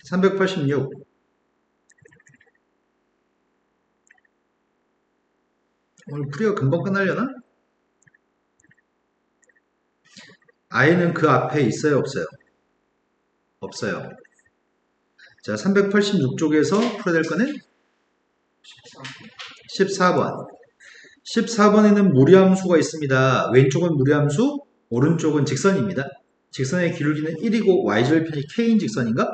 386. 오늘 풀이가 금방 끝나려나? i는 그 앞에 있어요, 없어요? 없어요. 자, 386쪽에서 풀어야 될 거는 14번. 14번에는 무리함수가 있습니다. 왼쪽은 무리함수, 오른쪽은 직선입니다. 직선의 기울기는 1이고 y절편이 k인 직선인가?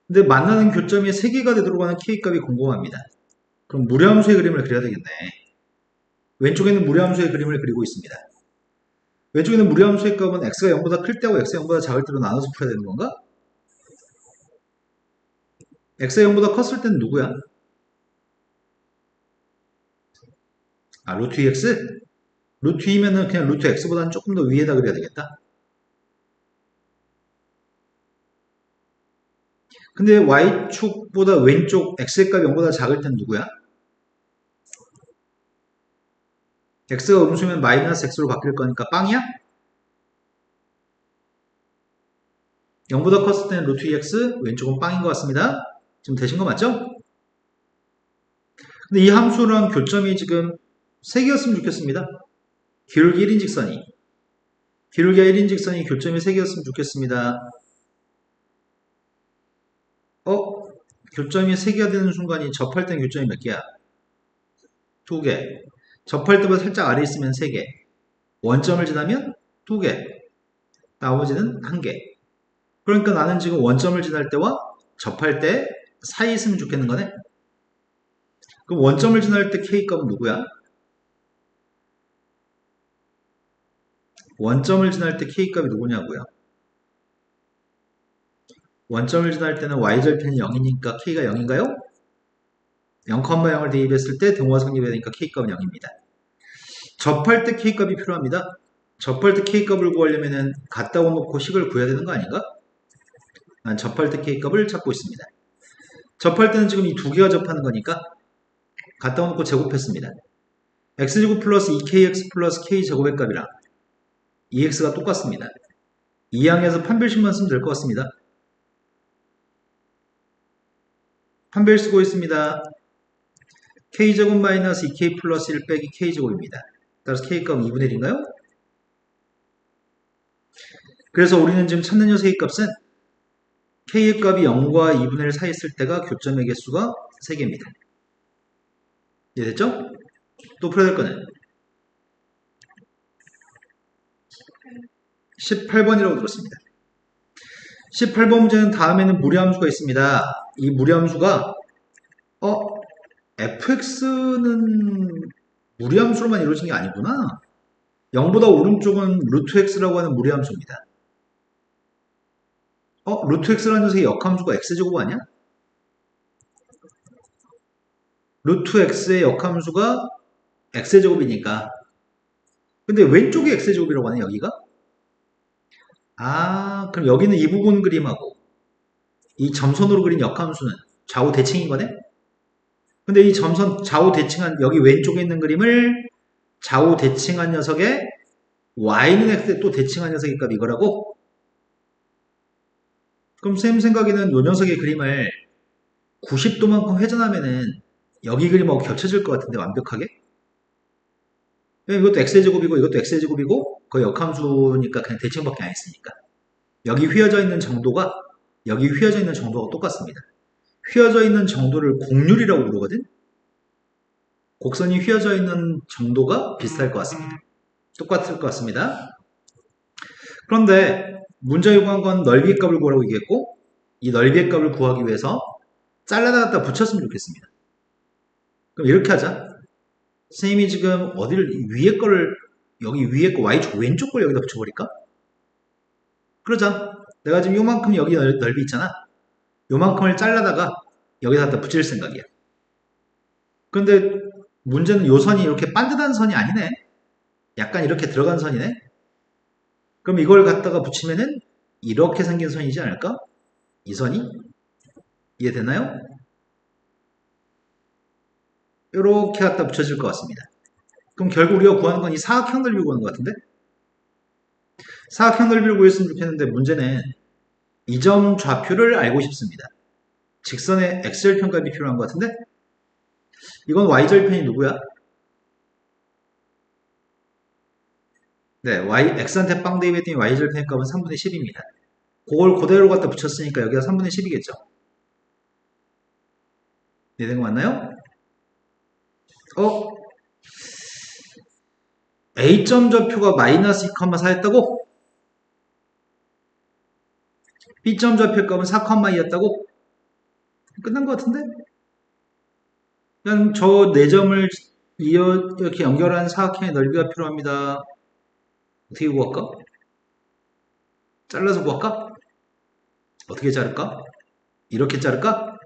근데 만나는 교점이 3개가 되도록 하는 k값이 궁금합니다. 그럼 무리함수의 그림을 그려야 되겠네. 왼쪽에는 무리함수의 그림을 그리고 있습니다. 왼쪽에는 무리함수의 값은 x가 0보다 클 때하고 x가 0보다 작을 때로 나눠서 풀어야 되는 건가? x가 0보다 컸을 때는 누구야? 아, 루트 2x? 루트 2면은 그냥 루트 x보다는 조금 더 위에다 그려야 되겠다. 근데 y축보다 왼쪽 x의 값이 0보다 작을 땐 누구야? x가 음수면 마이너스 x로 바뀔 거니까 빵이야? 0보다 컸을 때는 루트 2x, 왼쪽은 빵인 것 같습니다. 지금 되신 거 맞죠? 근데 이 함수랑 교점이 지금 3개였으면 좋겠습니다. 기울기 1인 직선이. 기울기가 1인 직선이 교점이 3개였으면 좋겠습니다. 교점이 3개가 되는 순간이 접할 땐 교점이 몇 개야? 2개. 접할 때보다 살짝 아래 있으면 3개. 원점을 지나면 2개. 나머지는 1개. 그러니까 나는 지금 원점을 지날 때와 접할 때 사이에 있으면 좋겠는 거네? 그럼 원점을 지날 때 K값은 누구야? 원점을 지날 때 K값이 누구냐고요? 원점을 지날 때는 Y절편이 0이니까 K가 0인가요? 0,0을 대입했을 때 등호가 성립되니까 K값은 0입니다. 접할 때 K값이 필요합니다. 접할 때 K값을 구하려면 갖다 놓고 식을 구해야 되는 거 아닌가? 난 접할 때 K값을 찾고 있습니다. 접할 때는 지금 이 두 개가 접하는 거니까 갖다 놓고 제곱했습니다. x제곱 플러스 2kx 플러스 k제곱의 값이랑 2x가 똑같습니다. 이 항에서 판별식만 쓰면 될 것 같습니다. 판별 쓰고 있습니다. k제곱 마이너스 2k 플러스 1 빼기 k제곱입니다. 따라서 k값은 2분의 1인가요? 그래서 우리는 지금 찾는 녀석의 값은 k의 값이 0과 2분의 1 사이에 있을 때가 교점의 개수가 3개입니다. 이해됐죠? 또 풀어야 될 거는 18번이라고 들었습니다. 18번 문제는 다음에는 무리함수가 있습니다. 이 무리함수가 fx는 무리함수로만 이루어진 게 아니구나. 0보다 오른쪽은 루트 x라고 하는 무리함수입니다. 루트 x라는 녀석의 역함수가 x제곱 아니야? 루트 x의 역함수가 x제곱이니까. 근데 왼쪽이 x제곱이라고 하네, 여기가? 아, 그럼 여기는 이 부분 그림하고 이 점선으로 그린 역함수는 좌우 대칭인 거네? 근데 이 점선 좌우 대칭한 여기 왼쪽에 있는 그림을 좌우 대칭한 녀석의 y는 x에 또 대칭한 녀석의 값 이거라고? 그럼 쌤 생각에는 이 녀석의 그림을 90도만큼 회전하면은 여기 그림하고 겹쳐질 것 같은데 완벽하게? 이것도 x제곱이고 이것도 x제곱이고 그 역함수니까 그냥 대칭밖에 안 했으니까 여기 휘어져 있는 정도가 여기 휘어져 있는 정도가 똑같습니다. 휘어져 있는 정도를 곡률이라고 부르거든? 곡선이 휘어져 있는 정도가 비슷할 것 같습니다. 똑같을 것 같습니다. 그런데 문제 요구한 건 넓이의 값을 구하라고 얘기했고 이 넓이의 값을 구하기 위해서 잘라다 갖다 붙였으면 좋겠습니다. 그럼 이렇게 하자. 선생님이 지금 어디를 위에 거를 여기 위에 거 y축 왼쪽 걸 여기다 붙여버릴까? 그러자. 내가 지금 요만큼 여기 넓이 있잖아. 요만큼을 잘라다가 여기다 갖다 붙일 생각이야. 그런데 문제는 요 선이 이렇게 반듯한 선이 아니네. 약간 이렇게 들어간 선이네. 그럼 이걸 갖다가 붙이면은 이렇게 생긴 선이지 않을까? 이 선이? 이해되나요? 이렇게 갖다 붙여질 것 같습니다. 그럼 결국 우리가 구하는 건 이 사각형 넓이를 구하는 것 같은데? 사각형 넓이를 구했으면 좋겠는데 문제는 이 점 좌표를 알고 싶습니다. 직선의 x절편값이 필요한 것 같은데 이건 y절편이 누구야? 네, x한테 빵 대입했더니 y절편 값은 3분의 10입니다. 그걸 그대로 갖다 붙였으니까 여기가 3분의 10이겠죠. 이해된 거 맞나요? A점 좌표가 마이너스 2,4였다고? B점 좌표값은 4,2였다고? 끝난 것 같은데? 그냥 저 4점을 이렇게 연결한 사각형의 넓이가 필요합니다. 어떻게 구할까? 잘라서 구할까? 어떻게 자를까? 이렇게 자를까?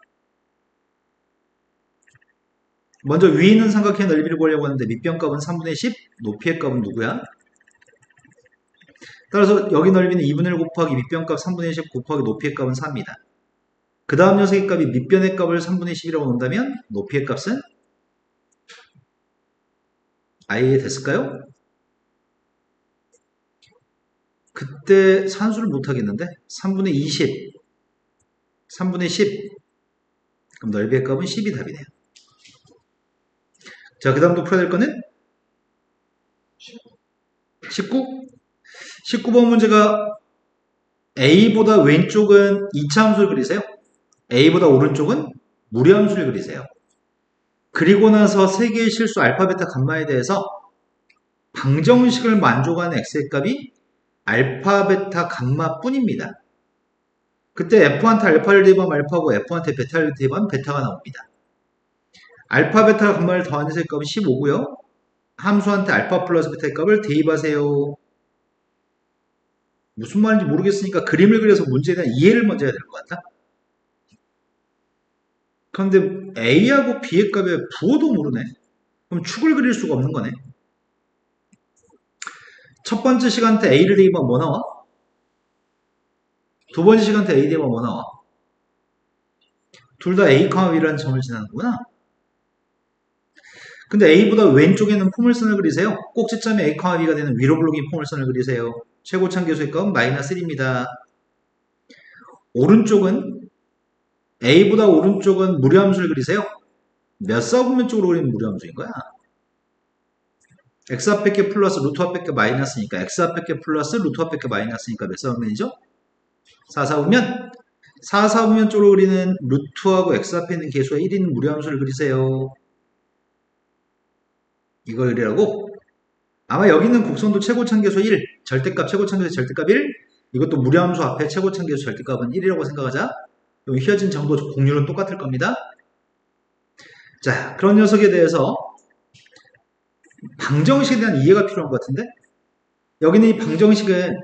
먼저 위에 있는 삼각형의 넓이를 구하려고 하는데 밑변값은 3분의 10, 높이의 값은 누구야? 따라서 여기 넓이는 2분의 1 곱하기 밑변값 3분의 10 곱하기 높이의 값은 4입니다. 그 다음 녀석의 값이 밑변의 값을 3분의 10이라고 놓는다면 높이의 값은 아예 됐을까요? 그때 산수를 못하겠는데 3분의 20 3분의 10 그럼 넓이의 값은 10이 답이네요. 자, 그 다음 또 풀어야 될 거는 19 19번 문제가 A보다 왼쪽은 2차 함수를 그리세요. A보다 오른쪽은 무리함수를 그리세요. 그리고 나서 세 개의 실수 알파, 베타, 감마에 대해서 방정식을 만족하는 x의 값이 알파, 베타, 감마 뿐입니다. 그때 f한테 알파를 대입하면 알파고 f한테 베타를 대입하면 베타가 나옵니다. 알파, 베타, 감마를 더하는 세 값은 15고요. 함수한테 알파 플러스 베타의 값을 대입하세요. 무슨 말인지 모르겠으니까 그림을 그려서 문제에 대한 이해를 먼저 해야 될 것 같다. 그런데 A하고 B의 값에 부호도 모르네. 그럼 축을 그릴 수가 없는 거네. 첫 번째 시간대 A를 대입하면 뭐 나와? 두 번째 시간대 A 대입하면 뭐 나와? 둘 다 A, B라는 점을 지나는구나. 근데 A보다 왼쪽에는 포물선을 그리세요. 꼭지점이 A, B가 되는 위로 블록인 포물선을 그리세요. 최고참계수의 값은 마이너스 1입니다. 오른쪽은 A보다 오른쪽은 무리함수를 그리세요. 몇 사분면 쪽으로 그리는 무리함수인 거야? x 앞 뺄게 플러스 루트 앞 뺄게 마이너스니까 x 앞 뺄게 플러스 루트 앞 뺄게 마이너스니까 몇 사분면이죠? 4사분면? 4사분면 쪽으로 그리는 루트하고 x 앞에 있는 개수가 1인 무리함수를 그리세요. 이걸 그리라고? 아마 여기 있는 곡선도 최고참계수 1, 절대값 최고참계수 절대값 1, 이것도 무리함수 앞에 최고참계수 절대값은 1이라고 생각하자. 그럼 휘어진 정도 공률은 똑같을 겁니다. 자, 그런 녀석에 대해서 방정식에 대한 이해가 필요한 것 같은데 여기는 이 방정식은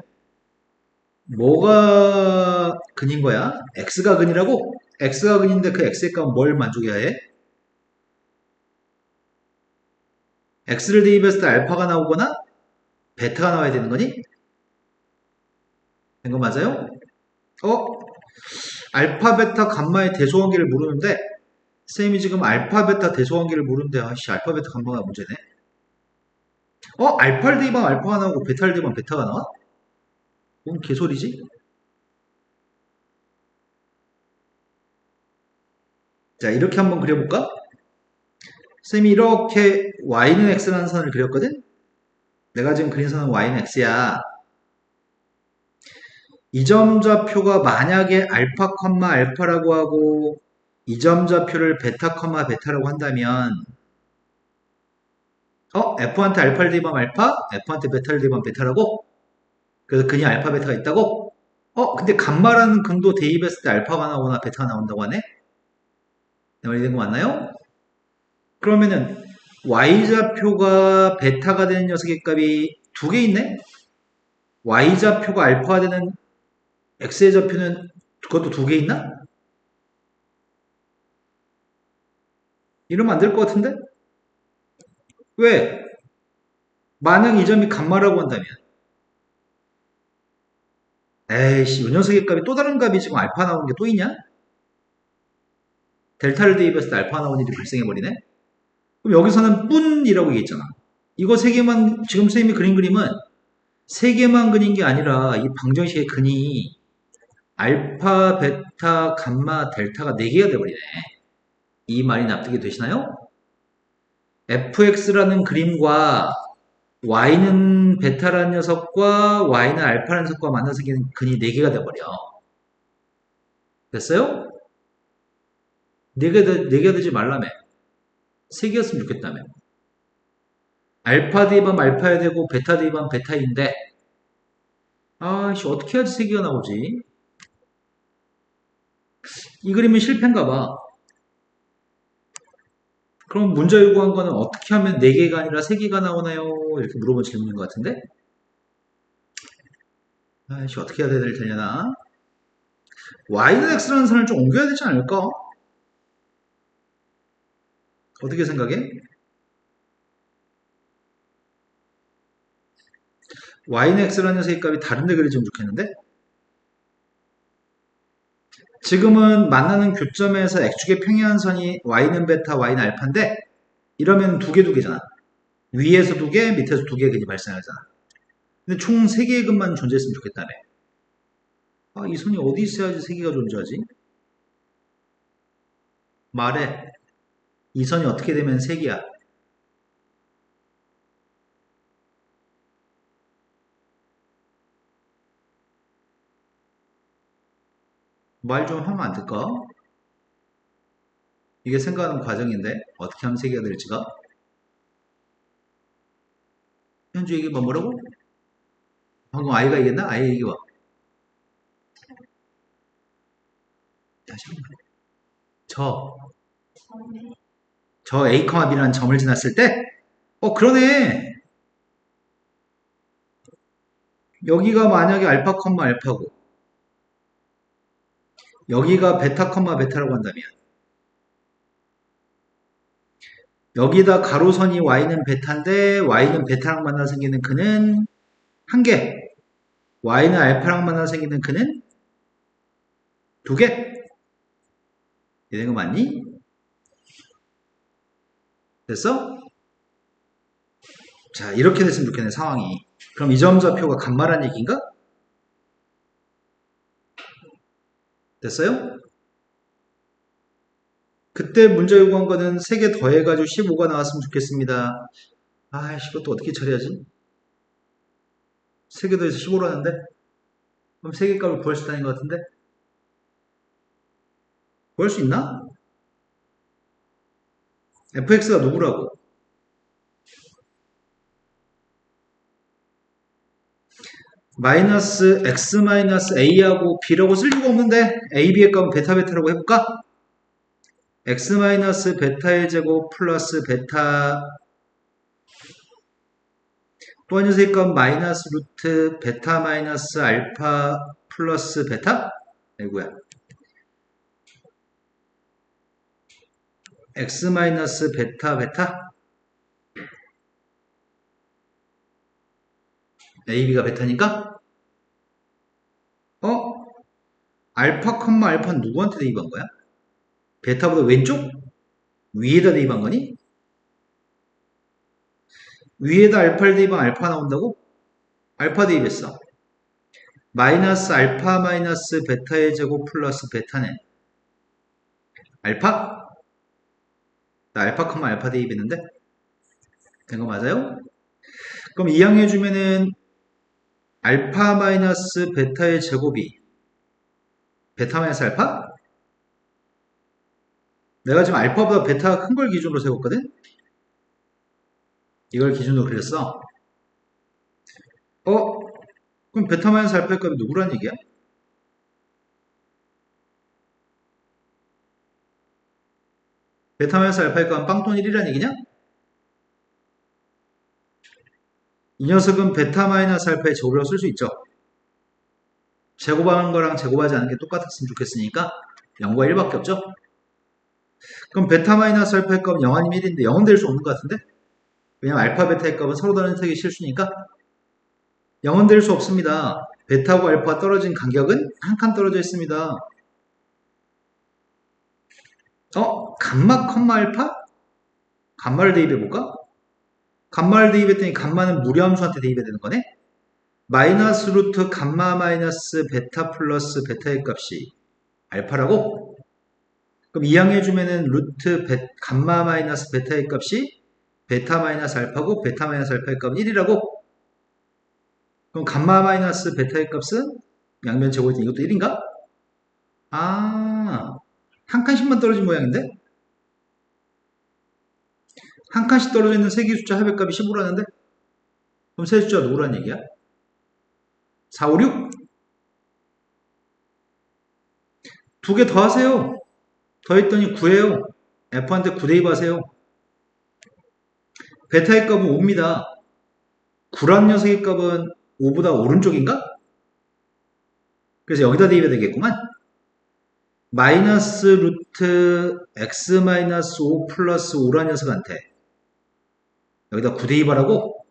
뭐가 근인 거야? x가 근이라고? x가 근인데 그 x의 값은 뭘 만족해야 해? x를 대입했을 때 알파가 나오거나 베타가 나와야 되는 거니? 된 거 맞아요? 알파, 베타, 감마의 대소관계를 모르는데 쌤이 지금 알파, 베타, 대소관계를 모르는데 아씨 알파, 베타, 감마가 문제네. 알파를 대입하면 알파가 나오고 베타를 대입하면 베타가 나와? 뭔 개소리지? 자, 이렇게 한번 그려볼까? 쌤이 이렇게 y는 x라는 선을 그렸거든? 내가 지금 그린 선은 y는 x야. 이 점 좌표가 만약에 알파, 알파라고 하고 이 점 좌표를 베타, 베타라고 한다면 f한테 알파를 대입하면 알파, f한테 베타를 대입하면 베타라고? 그래서 근이 알파, 베타가 있다고? 근데 감마라는 근도 대입했을 때 알파가 나오거나 베타가 나온다고 하네? 내 말이 된 거 맞나요? 그러면은 y좌표가 베타가 되는 녀석의 값이 두 개 있네? y좌표가 알파가 되는 x의 좌표는 그것도 두 개 있나? 이러면 안 될 것 같은데? 왜? 만약 이 점이 감마라고 한다면 에이씨 이 녀석의 값이 또 다른 값이 지금 알파 나오는 게 또 있냐? 델타를 대입했을 때 알파 나오는 일이 발생해버리네? 그럼 여기서는 뿐이라고 얘기했잖아. 이거 세 개만 지금 선생님이 그린 그림은 세 개만 그린 게 아니라 이 방정식의 근이 알파, 베타, 감마, 델타가 4개가 돼버리네. 이 말이 납득이 되시나요? fx라는 그림과 y는 베타라는 녀석과 y는 알파라는 녀석과 만나서 근이 4개가 돼버려. 됐어요? 4개가 되지 말라며. 3개였으면 좋겠다며. 알파 대입하면 알파야 되고 베타 대입하면 베타인데 아씨 어떻게 해야지 3개가 나오지? 이 그림은 실패인가 봐. 그럼 문제 요구한 거는 어떻게 하면 4개가 아니라 3개가 나오나요? 이렇게 물어본 질문인 것 같은데 아씨 어떻게 해야 될 테냐. y는 x라는 선을 좀 옮겨야 되지 않을까? 어떻게 생각해? y는 x라는 녀석의 값이 다른데 그려지면 좋겠는데 지금은 만나는 교점에서 x축의 평행한선이 y는 베타, y는 알파인데 이러면 두 개잖아. 위에서 2개, 밑에서 2개의 근이 발생하잖아. 근데 총 3개의 근만 존재했으면 좋겠다며. 아, 이 선이 어디 있어야지 3개가 존재하지? 말해. 이 선이 어떻게 되면 3개야? 말 좀 하면 안 될까? 이게 생각하는 과정인데 어떻게 하면 3개가 될지가? 현주 얘기해봐. 뭐라고? 방금 아이가 얘기했나? 아이 얘기해봐. 다시 한번. 저 A, B라는 점을 지났을 때 그러네. 여기가 만약에 알파, 알파고 여기가 베타, 베타라고 한다면 여기다 가로선이 y는 베타인데 y는 베타랑 만나 생기는 근은 1개, y는 알파랑 만나 생기는 근은 2개. 이런 거 맞니? 됐어? 자, 이렇게 됐으면 좋겠네, 상황이. 그럼 이 점좌표가 간마란 얘기인가? 됐어요? 그때 문제 요구한 거는 3개 더해가지고 15가 나왔으면 좋겠습니다. 아이씨, 이것도 어떻게 처리하지? 3개 더해서 15로 하는데? 그럼 3개 값을 구할 수 있다는 것 같은데? 구할 수 있나? fx가 누구라고? 마이너스 x 마이너스 a하고 b라고 쓸 수가 없는데 a, b의 값은 베타, 베타라고 해볼까? x 마이너스 베타의 제곱 플러스 베타 또 한 녀석의 값 마이너스 루트 베타 마이너스 알파 플러스 베타? 아이고야. x 마이너스 베타 베타? a, b가 베타니까? 알파, 알파는 누구한테 대입한 거야? 베타보다 왼쪽? 위에다 대입한 거니? 위에다 알파를 대입하면 알파 나온다고? 알파 대입했어. 마이너스 알파 마이너스 베타의 제곱 플러스 베타는 알파? 나 알파, 알파 대입했는데? 된 거 맞아요? 그럼 이항해주면은 알파 마이너스 베타의 제곱이 베타 마이너스 알파? 내가 지금 알파보다 베타가 큰 걸 기준으로 세웠거든? 이걸 기준으로 그렸어. 그럼 베타 마이너스 알파의 값이 누구란 얘기야? 베타 마이너스 알파의 값은 빵돈 1이란 얘기냐? 이 녀석은 베타 마이너스 알파의 제곱이라고 쓸 수 있죠. 제곱하는 거랑 제곱하지 않은 게 똑같았으면 좋겠으니까 0과 1밖에 없죠. 그럼 베타 마이너스 알파의 값은 0 아니면 1인데 0은 될 수 없는 것 같은데? 왜냐면 알파 베타의 값은 서로 다른 색이 실수니까 0은 될 수 없습니다. 베타하고 알파가 떨어진 간격은 한 칸 떨어져 있습니다. 감마, 알파? 감마를 대입해볼까? 감마를 대입했더니 감마는 무리함수한테 대입해야 되는 거네? 마이너스 루트 감마 마이너스 베타 플러스 베타의 값이 알파라고? 그럼 이항해주면은 루트 감마 마이너스 베타의 값이 베타 마이너스 알파고 베타 마이너스 알파의 값은 1이라고? 그럼 감마 마이너스 베타의 값은 양면 제곱일 때 이것도 1인가? 아, 한 칸씩만 떨어진 모양인데? 한 칸씩 떨어져 있는 세개 숫자 합의값이 15라는데? 그럼 세 숫자가 누구란 얘기야? 4, 5, 6? 두 개 더 하세요. 더했더니 9예요. F한테 9 대입하세요. 베타의 값은 5입니다. 9란 녀석의 값은 5보다 오른쪽인가? 그래서 여기다 대입해야 되겠구만. 마이너스 루트 x 마이너스 5 플러스 5란 녀석한테 여기다 9 대입하라고?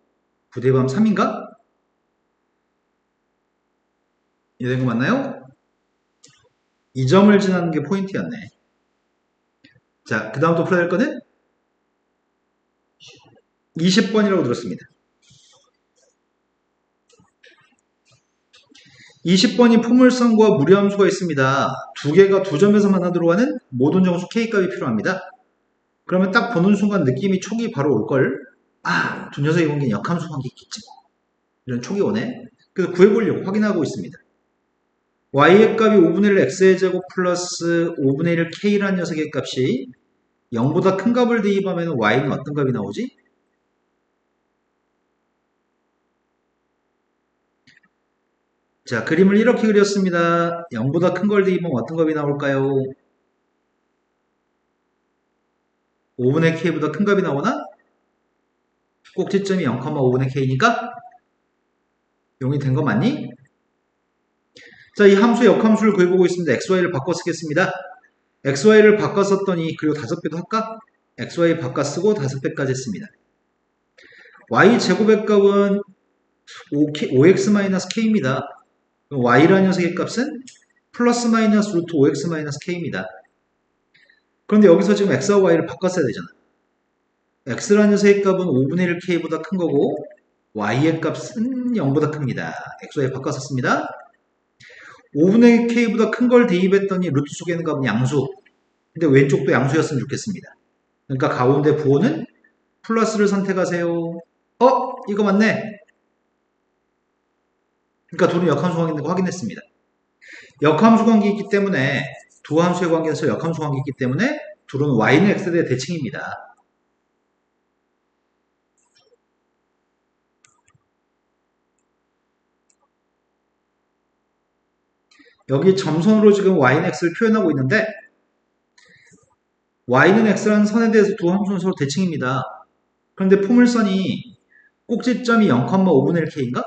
9 대입하면 3인가? 이해된 거 맞나요? 이 점을 지나는 게 포인트였네. 자, 그 다음 또 풀어야 될 거는 20번이라고 들었습니다. 20번이 포물선과 무리함수가 있습니다. 두 개가 두 점에서 만나 들어가는 모든 정수 K값이 필요합니다. 그러면 딱 보는 순간 느낌이 촉이 바로 올걸. 아, 두 녀석이 관계는 역함수 관계 있겠지. 이런 촉이 오네. 그래서 구해보려고 확인하고 있습니다. y의 값이 5분의 1 x의 제곱 플러스 5분의 1 k라는 녀석의 값이 0보다 큰 값을 대입하면 y는 어떤 값이 나오지? 자, 그림을 이렇게 그렸습니다. 0보다 큰 걸 대입하면 어떤 값이 나올까요? 5분의 k보다 큰 값이 나오나? 꼭지점이 0,5분의 k니까? 용이 된 거 맞니? 자, 이 함수의 역함수를 구해보고 있습니다. xy를 바꿔 쓰겠습니다. xy를 바꿔 썼더니 그리고 5배도 할까? xy 바꿔 쓰고 5배까지 했습니다. y제곱의 값은 5x-k입니다. y라는 녀석의 값은 플러스 마이너스 루트 5x-k입니다. 그런데 여기서 지금 x와 y를 바꿨어야 되잖아. x라는 녀석의 값은 5분의 1k보다 큰 거고 y의 값은 0보다 큽니다. xy 바꿨었습니다. 5분의 k보다 큰 걸 대입했더니 루트 속에 있는 값은 양수. 근데 왼쪽도 양수였으면 좋겠습니다. 그러니까 가운데 부호는 플러스를 선택하세요. 이거 맞네. 그러니까 둘은 역함수 관계인 거 확인했습니다. 역함수 관계 있기 때문에 두 함수의 관계에서 역함수 관계 있기 때문에 둘은 y는 x에 대해 대칭입니다. 여기 점선으로 지금 y는 x를 표현하고 있는데 y는 x라는 선에 대해서 두 함수는 서로 대칭입니다. 그런데 포물선이 꼭지점이 0,5분의 1k인가?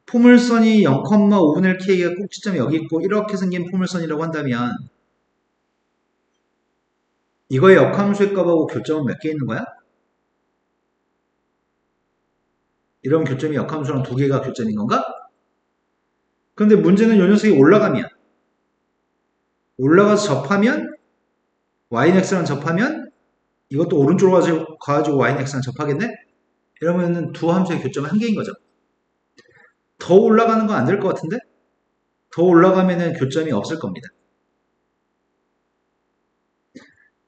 포물선이 0,5분의 1k가 꼭지점이 여기 있고 이렇게 생긴 포물선이라고 한다면 이거의 역함수의 값하고 교점은 몇 개 있는 거야? 이런 교점이 역함수랑 두 개가 교점인 건가? 그런데 문제는 요 녀석이 올라가서 접하면 y는 x랑 접하면 이것도 오른쪽으로 가가지고 y는 x랑 접하겠네? 이러면 두 함수의 교점은 한 개인 거죠. 더 올라가는 건 안 될 것 같은데? 더 올라가면 교점이 없을 겁니다.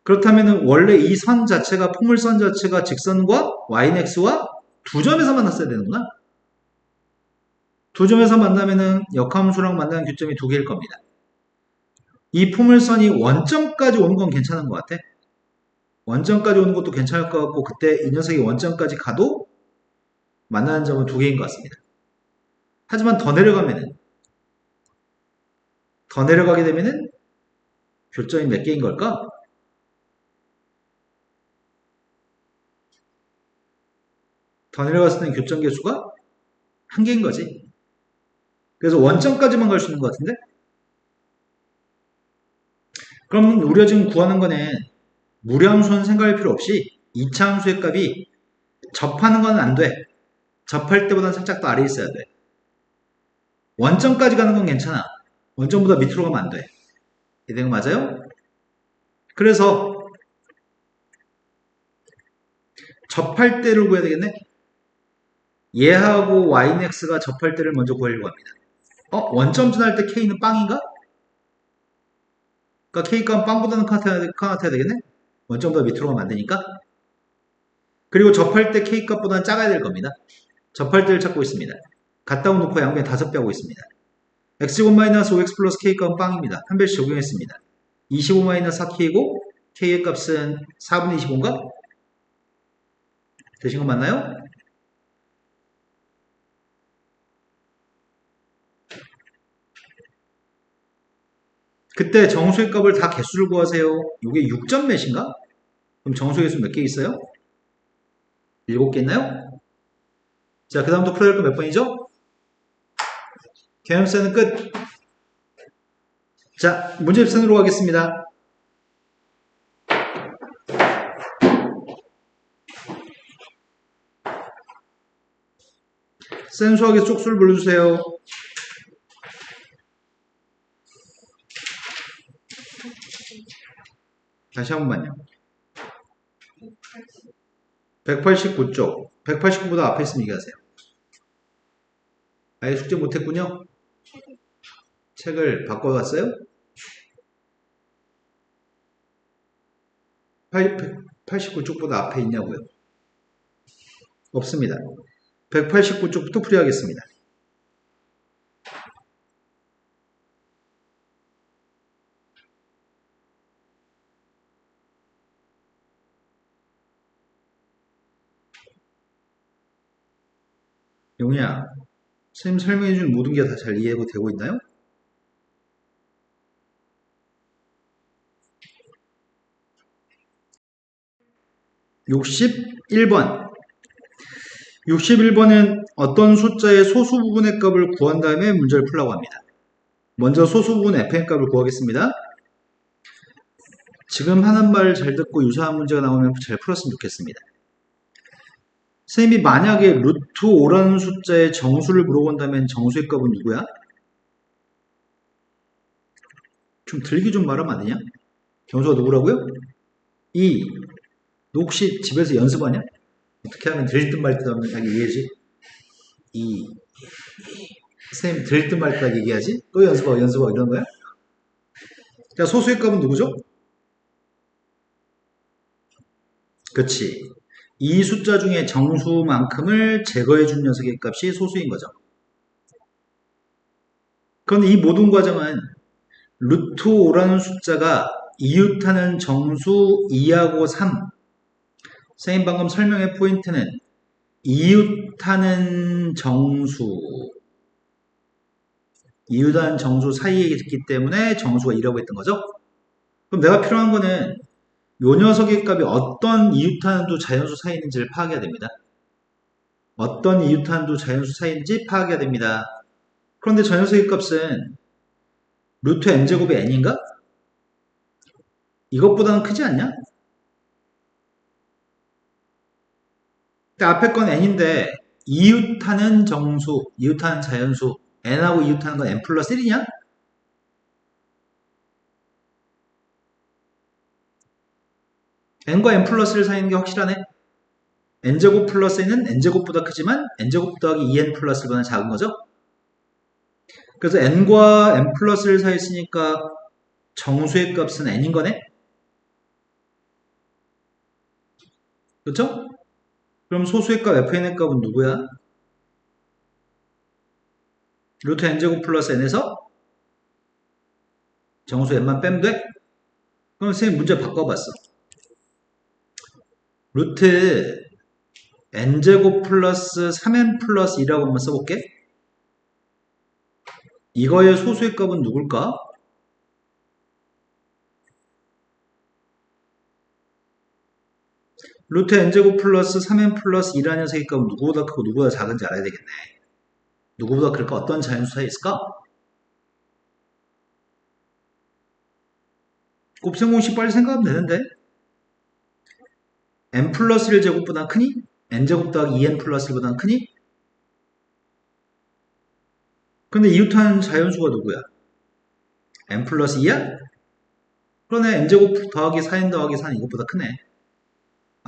그렇다면 원래 이 선 자체가 포물선 자체가 직선과 y는 x와 두 점에서 만났어야 되는구나. 두 점에서 만나면은 역함수랑 만나는 교점이 두 개일 겁니다. 이 포물선이 원점까지 오는 건 괜찮은 것 같아. 원점까지 오는 것도 괜찮을 것 같고 그때 이 녀석이 원점까지 가도 만나는 점은 두 개인 것 같습니다. 하지만 더 내려가게 되면은 교점이 몇 개인 걸까? 더 내려갔을 때는 교점 개수가 한 개인 거지. 그래서 원점까지만 갈 수 있는 것 같은데? 그럼 우리가 지금 구하는 거는 무리함수는 생각할 필요 없이 2차 함수의 값이 접하는 건 안 돼. 접할 때보다는 살짝 더 아래에 있어야 돼. 원점까지 가는 건 괜찮아. 원점보다 밑으로 가면 안 돼. 이된 거 맞아요? 그래서 접할 때를 구해야 되겠네? 얘하고 yx가 접할 때를 먼저 구하려고 합니다. 원점 지날 때 k는 빵인가? 그러니까 k 값 빵보다는 커나타야 되겠네? 원점보다 밑으로 가면 안 되니까. 그리고 접할 때 k 값보다는 작아야 될 겁니다. 접할 때를 찾고 있습니다. 갖다 놓고 양변에 5배 하고 있습니다. x-5x 플러스 k 값은 빵입니다. 한 배씩 적용했습니다. 25-4k이고 k의 값은 4분의 25인가? 되신 거 맞나요? 그때 정수의 값을 다 개수를 구하세요. 이게 6점 몇인가? 그럼 정수의 개수 몇 개 있어요? 7개 있나요? 자, 그 다음부터 풀어야 될 거 몇 번이죠? 개념세는 끝. 자, 문제집선으로 가겠습니다. 센수하게 쪽수를 불러주세요. 다시 한 번만요. 189쪽. 189보다 앞에 있으면 얘기하세요. 아예 숙제 못했군요. 책을 바꿔왔어요? 189쪽보다 앞에 있냐고요? 없습니다. 189쪽부터 풀이하겠습니다. 용이야, 선생님 설명해준 모든 게 다 잘 이해가 되고 있나요? (61번) 61번은 어떤 숫자의 소수 부분의 값을 구한 다음에 문제를 풀라고 합니다. 먼저 소수 부분 fn의 값을 구하겠습니다. 지금 하는 말 잘 듣고 유사한 문제가 나오면 잘 풀었으면 좋겠습니다. 선생님이 만약에 루트 5라는 숫자의 정수를 물어본다면 정수의 값은 누구야? 좀 들기 좀 말하면 안 되냐? 정수가 누구라고요? 2. 너 혹시 집에서 연습하냐? 어떻게 하면 들릴 듯 말 듯 하면 자기 이해하지? 2. 선생님 들릴 듯 말 듯 얘기하지? 또 연습하고 이런 거야? 자, 소수의 값은 누구죠? 그치. 이 숫자 중에 정수만큼을 제거해준 녀석의 값이 소수인 거죠. 그런데 이 모든 과정은 루트 5라는 숫자가 이웃하는 정수 2하고 3. 선생님 방금 설명의 포인트는 이웃하는 정수 사이에 있기 때문에 정수가 2라고 했던 거죠. 그럼 내가 필요한 거는 요 녀석의 값이 어떤 이웃하는 자연수 사이에 있는지를 파악해야 됩니다. 어떤 이웃하는 자연수 사이에 있는지 파악해야 됩니다. 그런데 저 녀석의 값은 루트 n제곱의 n인가? 이것보다는 크지 않냐? 앞에 건 n인데 이웃하는 정수, 이웃하는 자연수 n하고 이웃하는 건 n 플러스 1이냐? n과 n 플러스 1 사이에 있는 게 확실하네. n제곱 플러스 n은 n제곱보다 크지만 n제곱 더하기 2n 플러스 1보다 작은 거죠. 그래서 n과 n 플러스 1 사이에 있으니까 정수의 값은 n인 거네. 그렇죠? 그럼 소수의 값 fn의 값은 누구야? 루트 n제곱 플러스 n에서 정수 n만 빼면 돼? 그럼 선생님 문제 바꿔봤어. 루트 n제곱 플러스 3n 플러스 2라고 한번 써볼게. 이거의 소수의 값은 누굴까? 루트 n제곱 플러스 3n 플러스 2라는 녀석의 값은 누구보다 크고 누구보다 작은지 알아야 되겠네. 누구보다 클까? 어떤 자연수 사이에 있을까? 곱셈 공식 빨리 생각하면 되는데. n 플러스 1 제곱보다 크니? n제곱 더하기 2n 플러스 1보다 크니? 근데 이웃하는 자연수가 누구야? n 플러스 2야? 그러네. n제곱 더하기 4n 더하기 4는 이것보다 크네.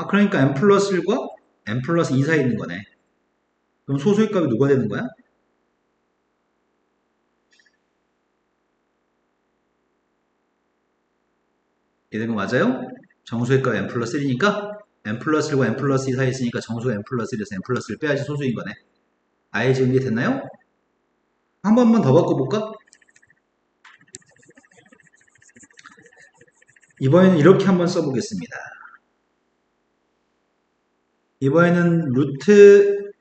그러니까 n 플러스 1과 n 플러스 2 사이에 있는 거네. 그럼 소수의 값이 누가 되는 거야? 이해된 거 맞아요? 정수의 값 n 플러스 1이니까 n 플러스 1과 n 플러스 2 사이에 있으니까 정수 n 플러스 1에서 n 플러스 1 빼야지 소수인 거네. 아예 지금 이해 됐나요? 한 번만 더 바꿔볼까? 이번에는 이렇게 한번 써보겠습니다. 이번에는 루트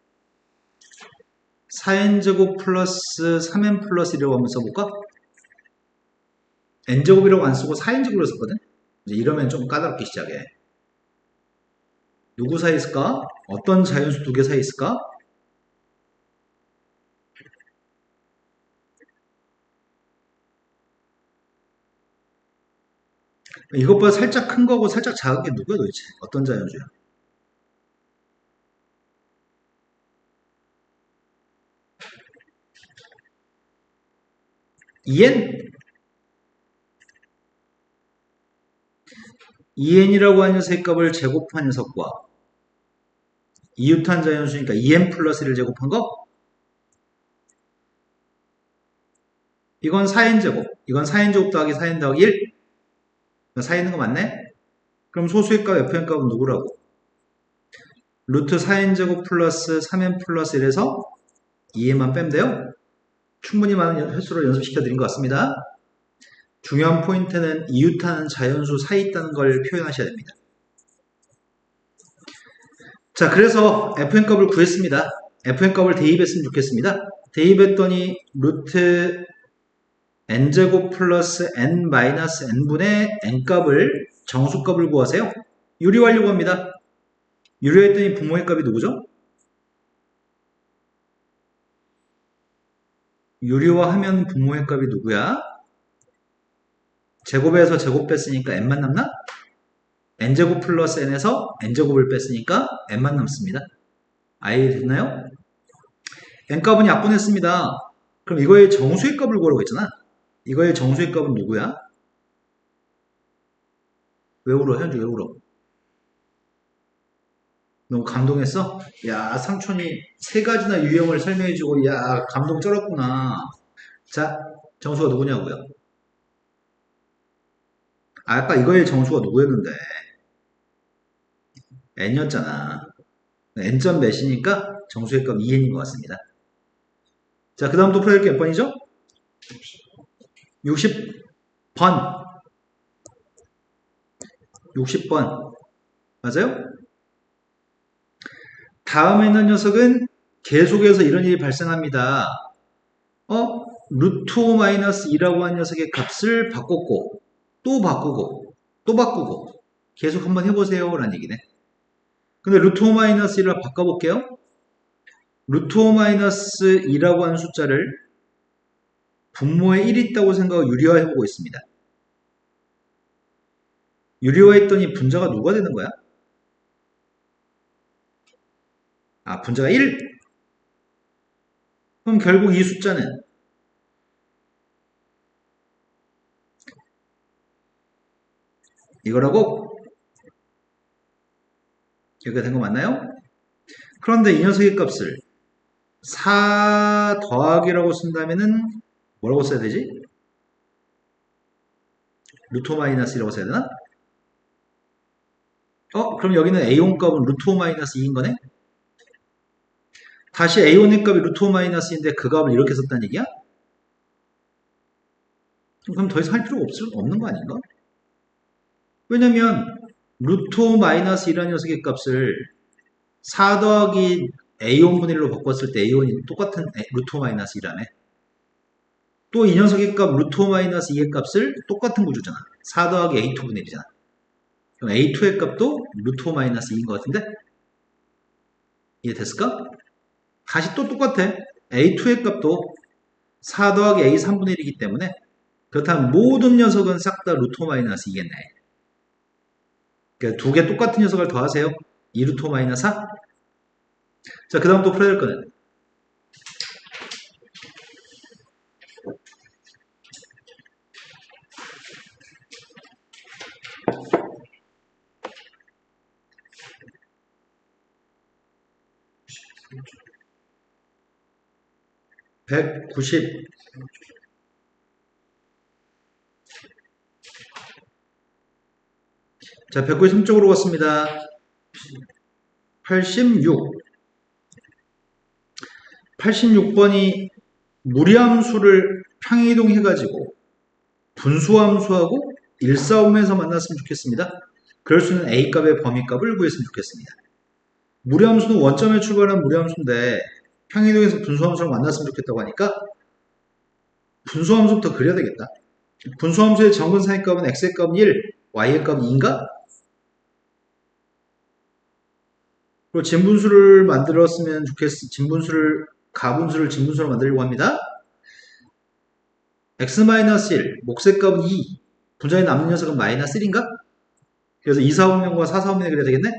4n제곱 플러스 3n 플러스 1이라고 한번 써볼까? n제곱이라고 안 쓰고 4n제곱으로 썼거든? 이제 이러면 좀 까다롭게 시작해. 누구 사이에 있을까? 어떤 자연수 두 개 사이에 있을까? 이것보다 살짝 큰 거고 살짝 작은 게 누구야 도대체? 어떤 자연수야? 2n? 2n이라고 하는 녀석의 값을 제곱한 녀석과 이웃한 자연수니까 2n 플러스 1을 제곱한 거? 이건 4n제곱. 이건 4n제곱 더하기 4n 더하기 1? 4 있는 거 맞네? 그럼 소수의 값 fn 값은 누구라고? 루트 4n제곱 플러스 3n 플러스 1에서 2n만 빼면 돼요? 충분히 많은 횟수로 연습시켜 드린 것 같습니다. 중요한 포인트는 이웃하는 자연수 사이 있다는 걸 표현하셔야 됩니다. 자, 그래서 fn값을 구했습니다. fn값을 대입했으면 좋겠습니다. 대입했더니 루트 n제곱 플러스 n 마이너스 n분의 n값을 정수값을 구하세요. 유리화하려고 합니다. 유리화했더니 분모의 값이 누구죠? 유리화하면 분모의 값이 누구야? 제곱에서 제곱 뺐으니까 n만 남나? n제곱 플러스 n에서 n제곱을 뺐으니까 n만 남습니다. 아예 됐나요? n값은 약분했습니다. 그럼 이거의 정수의 값을 구하라고 했잖아. 이거의 정수의 값은 누구야? 왜 울어? 현주 왜 울어? 너무 감동했어? 야, 삼촌이 세 가지나 유형을 설명해주고, 야, 감동 쩔었구나. 자, 정수가 누구냐고요? 아까 이거의 정수가 누구였는데? n이었잖아. n점 몇이니까 정수의 값 2n인 것 같습니다. 자, 그 다음 또 풀어야 될 게 몇 번이죠? 60번. 60번. 맞아요? 다음에 있는 녀석은 계속해서 이런 일이 발생합니다. 루트 5 마이너스 2라고 한 녀석의 값을 바꿨고, 또 바꾸고, 또 바꾸고, 계속 한번 해보세요. 라는 얘기네. 근데 루트 5 마이너스 1을 바꿔볼게요. 루트 5 마이너스 2라고 하는 숫자를 분모에 1 있다고 생각하고 유리화해보고 있습니다. 유리화했더니 분자가 누가 되는 거야? 아, 분자가 1? 그럼 결국 이 숫자는 이거라고? 이렇게 된 거 맞나요? 그런데 이 녀석의 값을 4 더하기라고 쓴다면은 뭐라고 써야 되지? 루트 5 마이너스 1이라고 써야 되나? 그럼 여기는 A1 값은 루트 5 마이너스 2인 거네? 다시 A1의 값이 루트 5 마이너스인데 그 값을 이렇게 썼다는 얘기야? 그럼 더 이상 할 필요가 없는 거 아닌가? 왜냐면 루트 5 마이너스 2라는 녀석의 값을 4 더하기 A1분의 1로 바꿨을 때 A1이 똑같은 루트 5 마이너스 2라네. 또 이 녀석의 값 루트 5 마이너스 2의 값을 똑같은 구조잖아. 4 더하기 A2분의 1이잖아. 그럼 A2의 값도 루트 5 마이너스 2인 것 같은데? 이해됐을까? 다시 또 똑같아. A2의 값도 4 더하기 A3분의 1이기 때문에 그렇다면 모든 녀석은 싹 다 루트 5 마이너스 2겠네. 그러니까 두 개 똑같은 녀석을 더하세요. 2 루트 5 마이너스 4. 자, 그 다음 또 풀어야 될 거는 190. 자, 193쪽으로 갔습니다. 86. 86번이 무리함수를 평행이동해가지고 분수함수하고 일사오면서 만났으면 좋겠습니다. 그럴 수 있는 A값의 범위값을 구했으면 좋겠습니다. 무리함수는 원점에 출발한 무리함수인데 평행이동에서 분수함수랑 만났으면 좋겠다고 하니까 분수함수부터 그려야 되겠다. 분수함수의 정근사의 값은 x의 값은 1, y의 값은 2인가? 그리고 진분수를 만들었으면 가분수를 진분수로 만들려고 합니다. x-1, 목색 값은 2, 분자에 남는 녀석은 마이너스 1인가? 그래서 2, 4분면과 4, 4분면에 그려야 되겠네?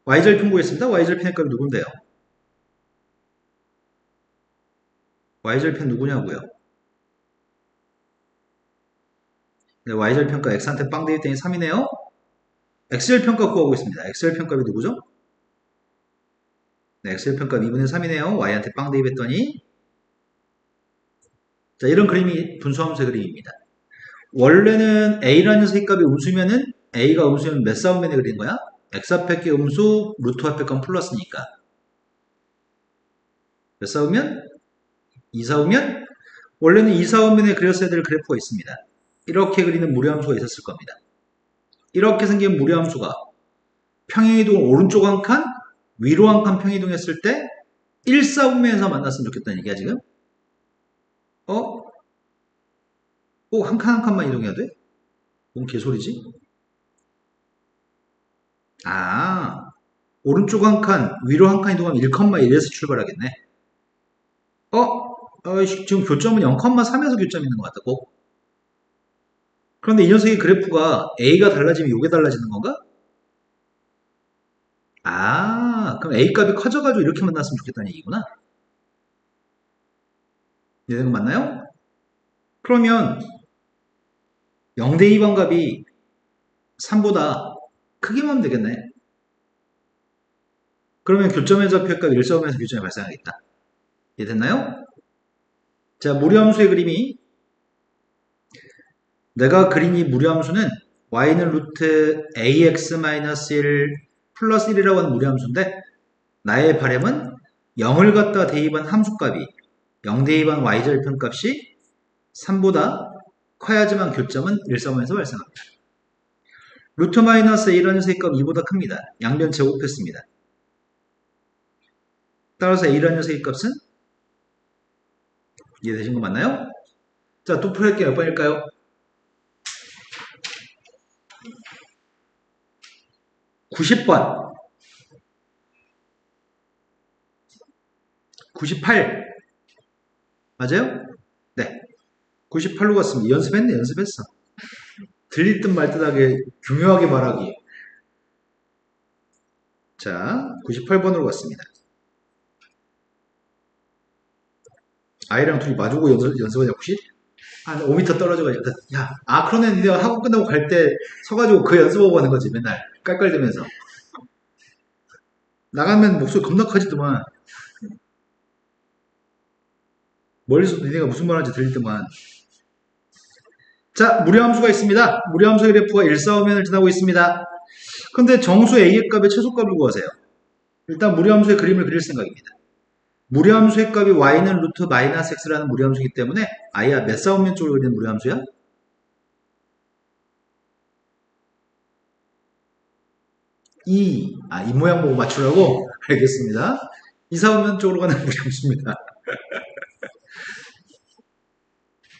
y절편 구했습니다. y절편의 값이 누군데요? y절편 누구냐고요? 네, y절편값 x한테 빵 대입되니 3이네요. x절편값 구하고 있습니다. x절편값이 누구죠? 네, x절편값 2분의 3이네요. y한테 빵 대입했더니 자, 이런 그림이 분수함수의 그림입니다. 원래는 a라는 녀석의 값이 음수면은 a가 음수면 몇 사분면에 그리는 거야? x 앞에 게 음수, 루트 앞에 건 플러스니까 몇 사분면? 2사분면? 원래는 2사분면에 그렸어야 될 그래프가 있습니다. 이렇게 그리는 무리함수가 있었을 겁니다. 이렇게 생긴 무리함수가 평행이동을 오른쪽 한 칸, 위로 한 칸 평행이동했을 때 1사분면에서 만났으면 좋겠다는 얘기야 지금? 꼭 한 칸 한 칸만 이동해야 돼? 뭔 개소리지? 오른쪽 한 칸, 위로 한 칸 이동하면 1,1에서 출발하겠네. 지금 교점은 0,3에서 교점이 있는 것 같다, 꼭. 그런데 이 녀석의 그래프가 A가 달라지면 이게 달라지는 건가? 그럼 A 값이 커져가지고 이렇게 만났으면 좋겠다는 얘기구나. 이해되는 거 맞나요? 그러면 0대 2 반값이 3보다 크게만 하면 되겠네. 그러면 교점의 좌표값 1사분면에서 교점이 발생하겠다. 이해됐나요? 자, 무리함수의 그림이 내가 그린 이 무리함수는 y는 루트 ax-1 플러스 1이라고 하는 무리함수인데 나의 바램은 0을 갖다 대입한 함수값이 0 대입한 y절편값이 3보다 커야지만 교점은 1사분면에서 발생합니다. 루트 마이너스 a라는 녀석의 값 2보다 큽니다. 양변 제곱했습니다. 따라서 a라는 녀석의 값은 이해되신 거 맞나요? 자, 또 풀어볼게요. 몇 번일까요? 90번 98 맞아요? 네 98로 갔습니다. 연습했어. 들릴 듯 말 듯하게 교묘하게 말하기. 자, 98번으로 갔습니다. 아이랑 둘이 마주보고 연습하냐 혹시? 한 5m 떨어져가지고 그러네. 내가 학원 끝나고 갈 때 서가지고 그 연습하고 가는 거지. 맨날 깔깔대면서 나가면 목소리 겁나 커지더만. 멀리서 니네가 무슨 말하는지 들릴 듯만. 자, 무리함수가 있습니다. 무리함수의 그래프가 1사오면을 지나고 있습니다. 근데 정수 A의 값의 최소값을 구하세요. 일단 무리함수의 그림을 그릴 생각입니다. 무리함수의 값이 y는 루트 마이너스 x라는 무리함수이기 때문에 아야 몇 사분면 쪽으로 그리는 무리함수야? 이 모양 보고 맞추라고? 알겠습니다. 2사분면 쪽으로 가는 무리함수입니다.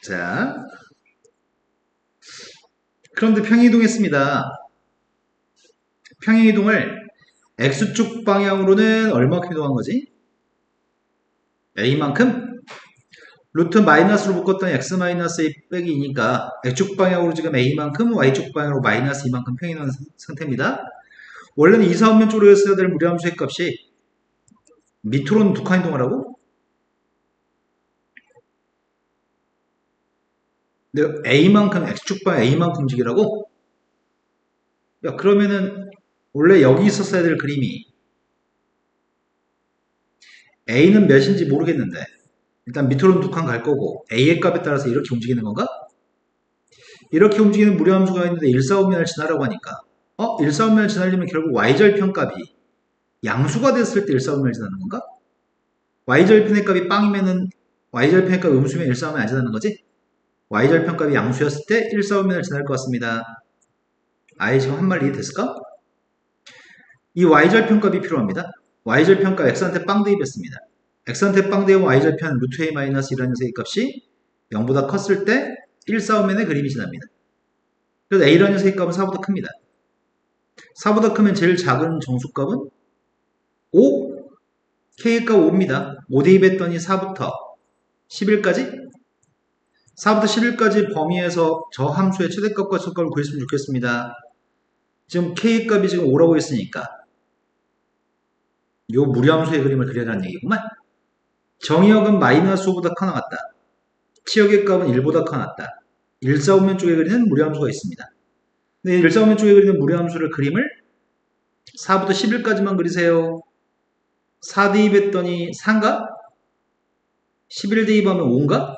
자, 그런데 평행이동했습니다. 평행이동을 x축 방향으로는 얼마큼 이동한 거지? a만큼? 루트 마이너스로 묶었던 x 마이너스 a 빼기 2니까 x축 방향으로 지금 a만큼 y축 방향으로 마이너스 2만큼 평행이동한 상태입니다. 원래는 2, 4분면 쪽으로 했어야 될 무리함수의 값이 밑으로는 2칸 이동하라고? 근데 a만큼 x축 방향 a만큼 움직이라고? 그러면은 원래 여기 있었어야 될 그림이 a는 몇인지 모르겠는데 일단 밑으로는 두 칸 갈 거고 a의 값에 따라서 이렇게 움직이는 건가? 이렇게 움직이는 무료함수가 있는데 1,4,5면을 지나라고 하니까 1,4,5면을 지나려면 결국 y절편값이 양수가 됐을 때 1,4,5면을 지나는 건가? y절편의 값이 빵이면은 y절편의 값이 음수면 1,4,5면 안 지나는 거지? y절편값이 양수였을 때 1,4,5면을 지날 것 같습니다. 아예 지금 한 말 이해됐을까? 이 y절편값이 필요합니다. y절편값 x한테 빵 대입했습니다. x한테 빵 대입은 y절편 루트 a 마이너스 1라는 녀석의 값이 0보다 컸을 때 1,4,5면의 그림이 지납니다. 그래서 a라는 녀석의 값은 4보다 큽니다. 4보다 크면 제일 작은 정수값은 5? k의 값 5입니다. 5 대입했더니 4부터 11까지? 4부터 11까지 범위에서 저 함수의 최대값과 최소값을 구했으면 좋겠습니다. 지금 k의 값이 지금 5라고 했으니까 요 무리함수의 그림을 그려라는 얘기구만. 정의역은 마이너스 5보다 커 나갔다. 치역의 값은 1보다 커 나갔다. 1,4,5면 쪽에 그리는 무리함수가 있습니다. 근데 1,4,5면 쪽에 그리는 무리함수를 그림을 4부터 11까지만 그리세요. 4 대입했더니 4인가? 11 대입하면 5인가?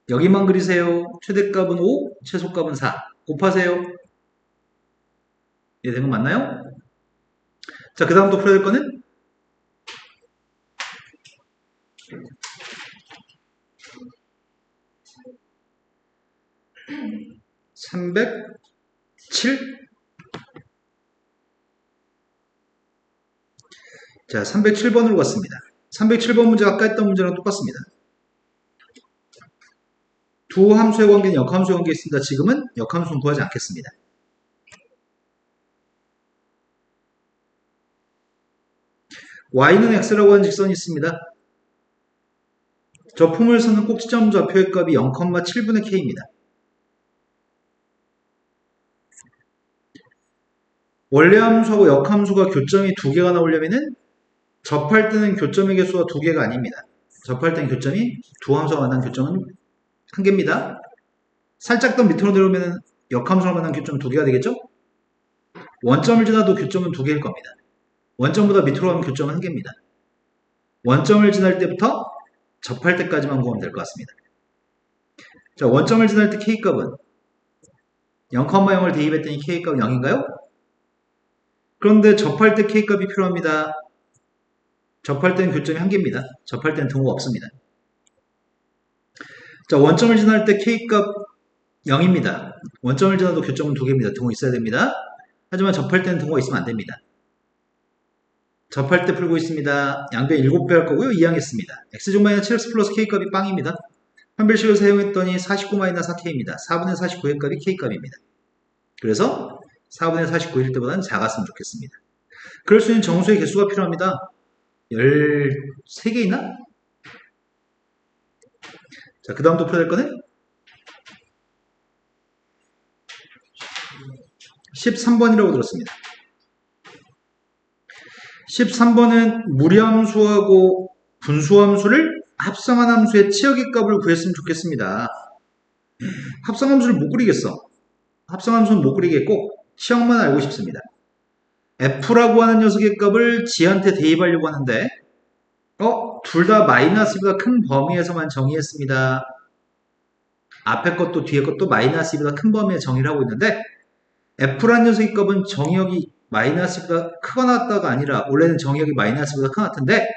여기만 그리세요. 최대값은 5, 최소값은 4. 곱하세요. 이해된 거 맞나요? 자, 그 다음 또 풀어야 될 거는 307. 자, 307번으로 갔습니다. 307번 문제 아까 했던 문제랑 똑같습니다. 두 함수의 관계는 역함수의 관계에 있습니다. 지금은 역함수는 구하지 않겠습니다. y는 x라고 하는 직선이 있습니다. 저 포물선은 꼭지점 좌표의 값이 0,7분의 k입니다. 원래 함수하고 역함수가 교점이 두 개가 나오려면은 접할 때는 교점의 개수가 두 개가 아닙니다. 접할 때는 교점이 두 함수가 만난 교점은 한 개입니다. 살짝 더 밑으로 내려오면 역함수가 만난 교점은 두 개가 되겠죠? 원점을 지나도 교점은 두 개일 겁니다. 원점보다 밑으로 가면 교점은 한 개입니다. 원점을 지날 때부터 접할 때까지만 구하면 될 것 같습니다. 자, 원점을 지날 때 k값은 0,0을 대입했더니 k값은 0인가요? 그런데 접할 때 k값이 필요합니다. 접할 때는 교점이 한 개입니다. 접할 때는 등호가 없습니다. 자, 원점을 지날 때 k값 0입니다. 원점을 지나도 교점은 두 개입니다. 등호 있어야 됩니다. 하지만 접할 때는 등호가 있으면 안 됩니다. 접할 때 풀고 있습니다. 양변 7배 할 거고요. 이항했습니다. x-7x 플러스 k값이 빵입니다. 판별식을 사용했더니 49-4k입니다. 4분의 49의 값이 k값입니다. 그래서 4분의 49일 때보다는 작았으면 좋겠습니다. 그럴 수 있는 정수의 개수가 필요합니다. 13개이나? 자, 그 다음 또 풀어야 될 거는 13번이라고 들었습니다. 13번은 무리함수하고 분수함수를 합성한 함수의 치역의 값을 구했으면 좋겠습니다. 합성함수를 못 그리겠어. 합성함수는 못 그리겠고 치역만 알고 싶습니다. f라고 하는 녀석의 값을 g한테 대입하려고 하는데 둘 다 마이너스보다 큰 범위에서만 정의했습니다. 앞에 것도 뒤에 것도 마이너스보다 큰 범위에 정의를 하고 있는데 f라는 녀석의 값은 정의역이 마이너스보다 크거나 같다가 아니라 원래는 정의역이 마이너스보다 큰 것 같은데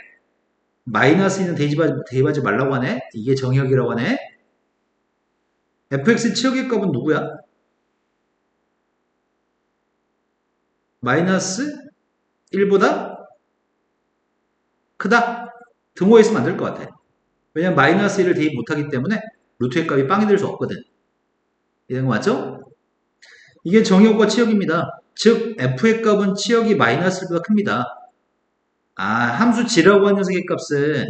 마이너스는 대입하지 말라고 하네. 이게 정의역이라고 하네. fx 치역의 값은 누구야? 마이너스 1보다 크다? 등호에 있으면 안 될 것 같아. 왜냐면 마이너스 1을 대입 못하기 때문에 루트의 값이 빵이 될 수 없거든. 이런 거 맞죠? 이게 정의역과 치역입니다. 즉 f의 값은 치역이 마이너스 1보다 큽니다. 함수 g라고 하는 녀석의 값은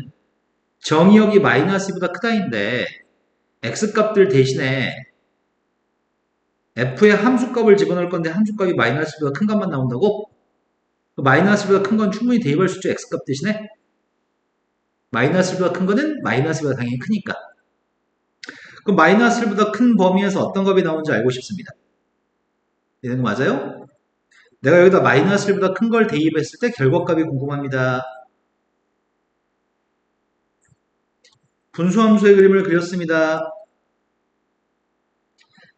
정의역이 마이너스 2보다 크다인데 x값들 대신에 f의 함수값을 집어넣을 건데 함수값이 마이너스 2보다 큰 값만 나온다고? 마이너스 2보다 큰 건 충분히 대입할 수 있죠. x값 대신에 마이너스 1보다 큰 거는 마이너스 1보다 당연히 크니까. 그럼 마이너스 1보다 큰 범위에서 어떤 값이 나오는지 알고 싶습니다. 이런 거 맞아요? 내가 여기다 마이너스 1보다 큰 걸 대입했을 때 결과값이 궁금합니다. 분수함수의 그림을 그렸습니다.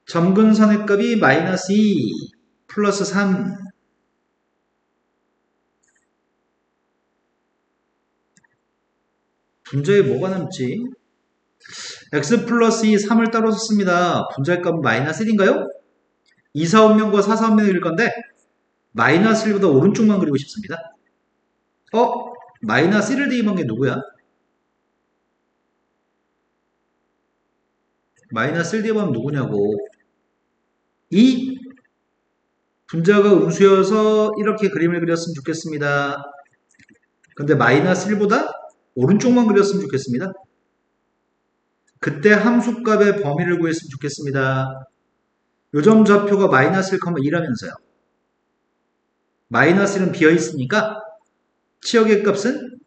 점근선의 값이 마이너스 2 플러스 3. 분자에 뭐가 남지? x 플러스 2, 3을 따로 썼습니다. 분자의 값은 마이너스 1인가요? 2, 4, 5면과 4, 4, 5면을 그릴 건데 마이너스 1보다 오른쪽만 그리고 싶습니다. 마이너스 1을 대입한 게 누구야? 마이너스 1 대입하면 누구냐고. 2. 분자가 음수여서 이렇게 그림을 그렸으면 좋겠습니다. 근데 마이너스 1보다 오른쪽만 그렸으면 좋겠습니다. 그때 함수값의 범위를 구했으면 좋겠습니다. 요점 좌표가 마이너스 1,2라면서요. 마이너스 1은 비어있으니까 치역의 값은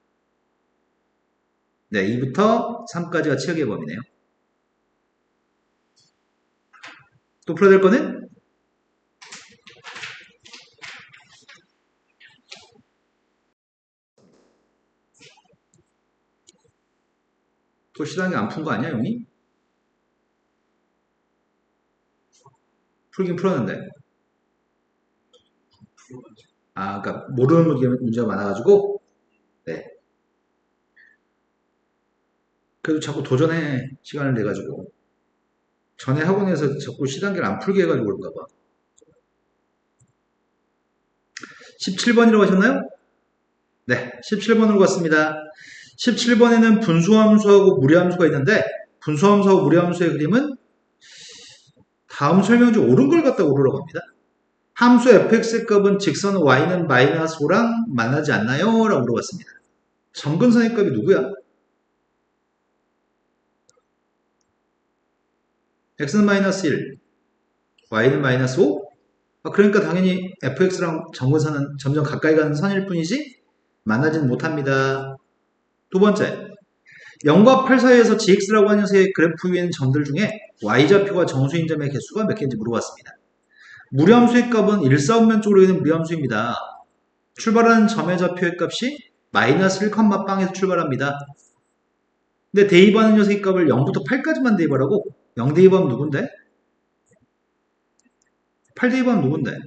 2부터 3까지가 치역의 범위네요. 또 풀어야 될 거는 또 시간이 안 푼 거 아니야, 용이? 풀긴 풀었는데. 그러니까 모르는 문제가 많아가지고. 네. 그래도 자꾸 도전해 시간을 내가지고. 전에 학원에서 자꾸 시단계를 안 풀게 해가지고 그런가 봐. 17번이라고 하셨나요? 네, 17번으로 갔습니다. 17번에는 분수함수하고 무리함수가 있는데 분수함수하고 무리함수의 그림은 다음 설명 중 옳은 걸 갖다 고르라고 합니다. 함수 fx의 값은 직선 y는 마이너스 5랑 만나지 않나요? 라고 물어봤습니다. 점근선의 값이 누구야? x는 마이너스 1, y는 마이너스 5? 그러니까 당연히 fx랑 점근선은 점점 가까이 가는 선일 뿐이지 만나지는 못합니다. 두 번째, 0과 8 사이에서 gx라고 하는 세 그래프 위에 있는 점들 중에 y좌표가 정수인 점의 개수가 몇 개인지 물어봤습니다. 무리함수의 값은 1, 4, 5면 쪽으로 있는 무리함수입니다. 출발하는 점의 좌표의 값이 마이너스 1,빵에서 출발합니다. 근데 대입하는 녀석의 값을 0부터 8까지만 대입하라고? 0 대입하면 누군데? 8 대입하면 누군데?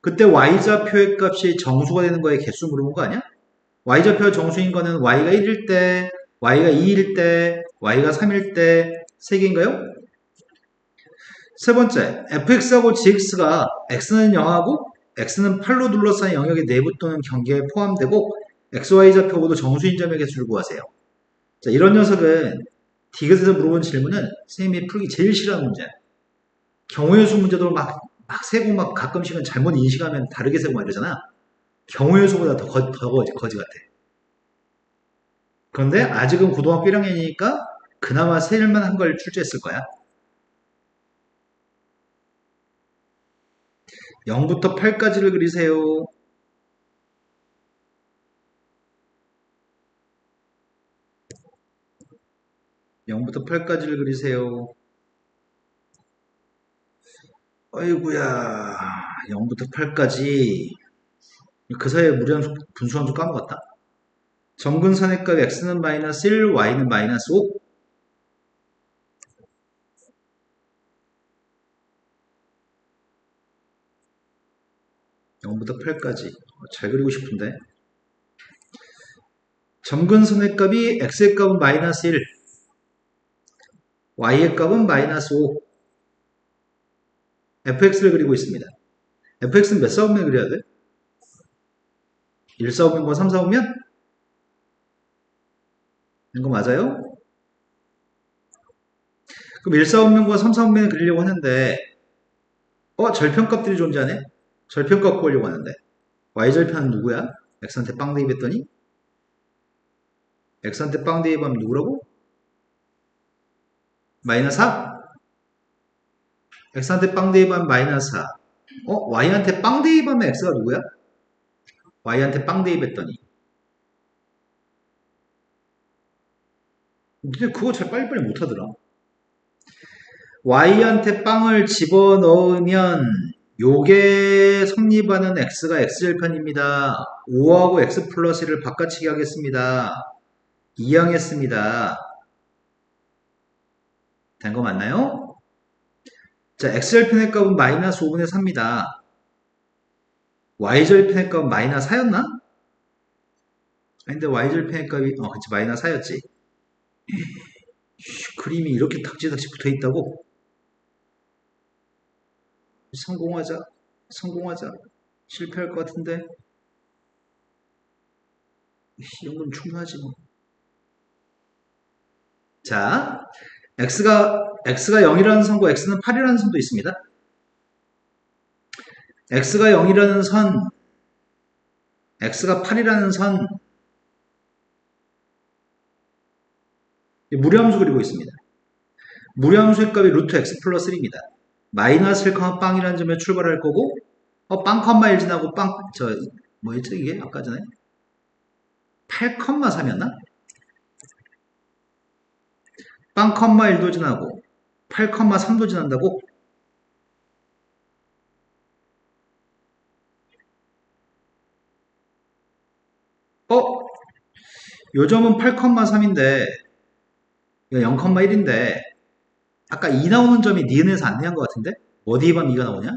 그때 y좌표의 값이 정수가 되는 거에 개수 물어본 거 아니야? y좌표 정수인 거는 y가 1일 때, y가 2일 때, y가 3일 때 3개인가요? 세 번째, fx하고 gx가 x는 0하고 x는 8로 둘러싸인 영역의 내부 또는 경계에 포함되고 x, y 좌표 모두 정수인 점의 개수를 구하세요. 자, 이런 녀석은 디귿에서 물어본 질문은 선생님이 풀기 제일 싫어하는 문제야. 경우의 수 문제도 막 세고 막 가끔씩은 잘못 인식하면 다르게 세고 막 이러잖아. 경우의 수보다 더 거지 같아. 그런데 아직은 고등학교 1학년이니까 그나마 세일만 한 걸 출제했을 거야. 0부터 8까지를 그리세요. (0부터 8까지를) 그리세요. 어이구야, 0부터 8까지. 그 사이에 무리함수, 분수함수 까먹었다. 점근선의 값 x는 마이너스 1, y는 마이너스 5. (0부터 8까지) 잘 그리고 싶은데. 점근선의 값이 x의 값은 마이너스 1, y의 값은 마이너스 5. fx를 그리고 있습니다. fx는 몇 사분면 그려야 돼? 1, 4, 5면과 3, 4, 5면? 이거 맞아요? 그럼 1, 4, 5면과 3, 4, 5면을 그리려고 하는데 절편값들이 존재하네? 절편값 구하려고 하는데 y절편은 누구야? x한테 빵 대입했더니 x한테 빵 대입하면 누구라고? 마이너스 4? x한테 빵 대입하면 마이너스 4. y한테 빵 대입하면 x가 누구야? y한테 빵 대입했더니. 근데 그거 잘 빨리빨리 못하더라. y한테 빵을 집어넣으면 요게 성립하는 x가 x절편입니다. 5하고 x 플러스 1을 바꿔치기 하겠습니다. 이항했습니다. 된 거 맞나요? 자, x절편의 값은 마이너스 5분의 3입니다. y절편의 값은 마이너스 4였나? 아니, 근데 y절편의 값이, 그치, 마이너스 4였지. 그림이 이렇게 닥지닥지 붙어 있다고? 성공하자. 성공하자. 실패할 것 같은데. 이 정도면 충분하지 뭐. 자, x가 0이라는 선과 x는 8이라는 선도 있습니다. x가 0이라는 선, x가 8이라는 선, 무리함수 그리고 있습니다. 무리함수의 값이 루트 x 플러스 1입니다. 마이너스 1, 빵이라는 점에 출발할 거고, 빵, 1 지나고 뭐였죠 이게? 아까 전에? 8, 3이었나? 빵, 1도 지나고, 8, 3도 지난다고? 요 점은 8, 3인데, 0,1인데, 아까 2 나오는 점이 니은에서 안 내한 것 같은데? 어디 입하면 2가 나오냐?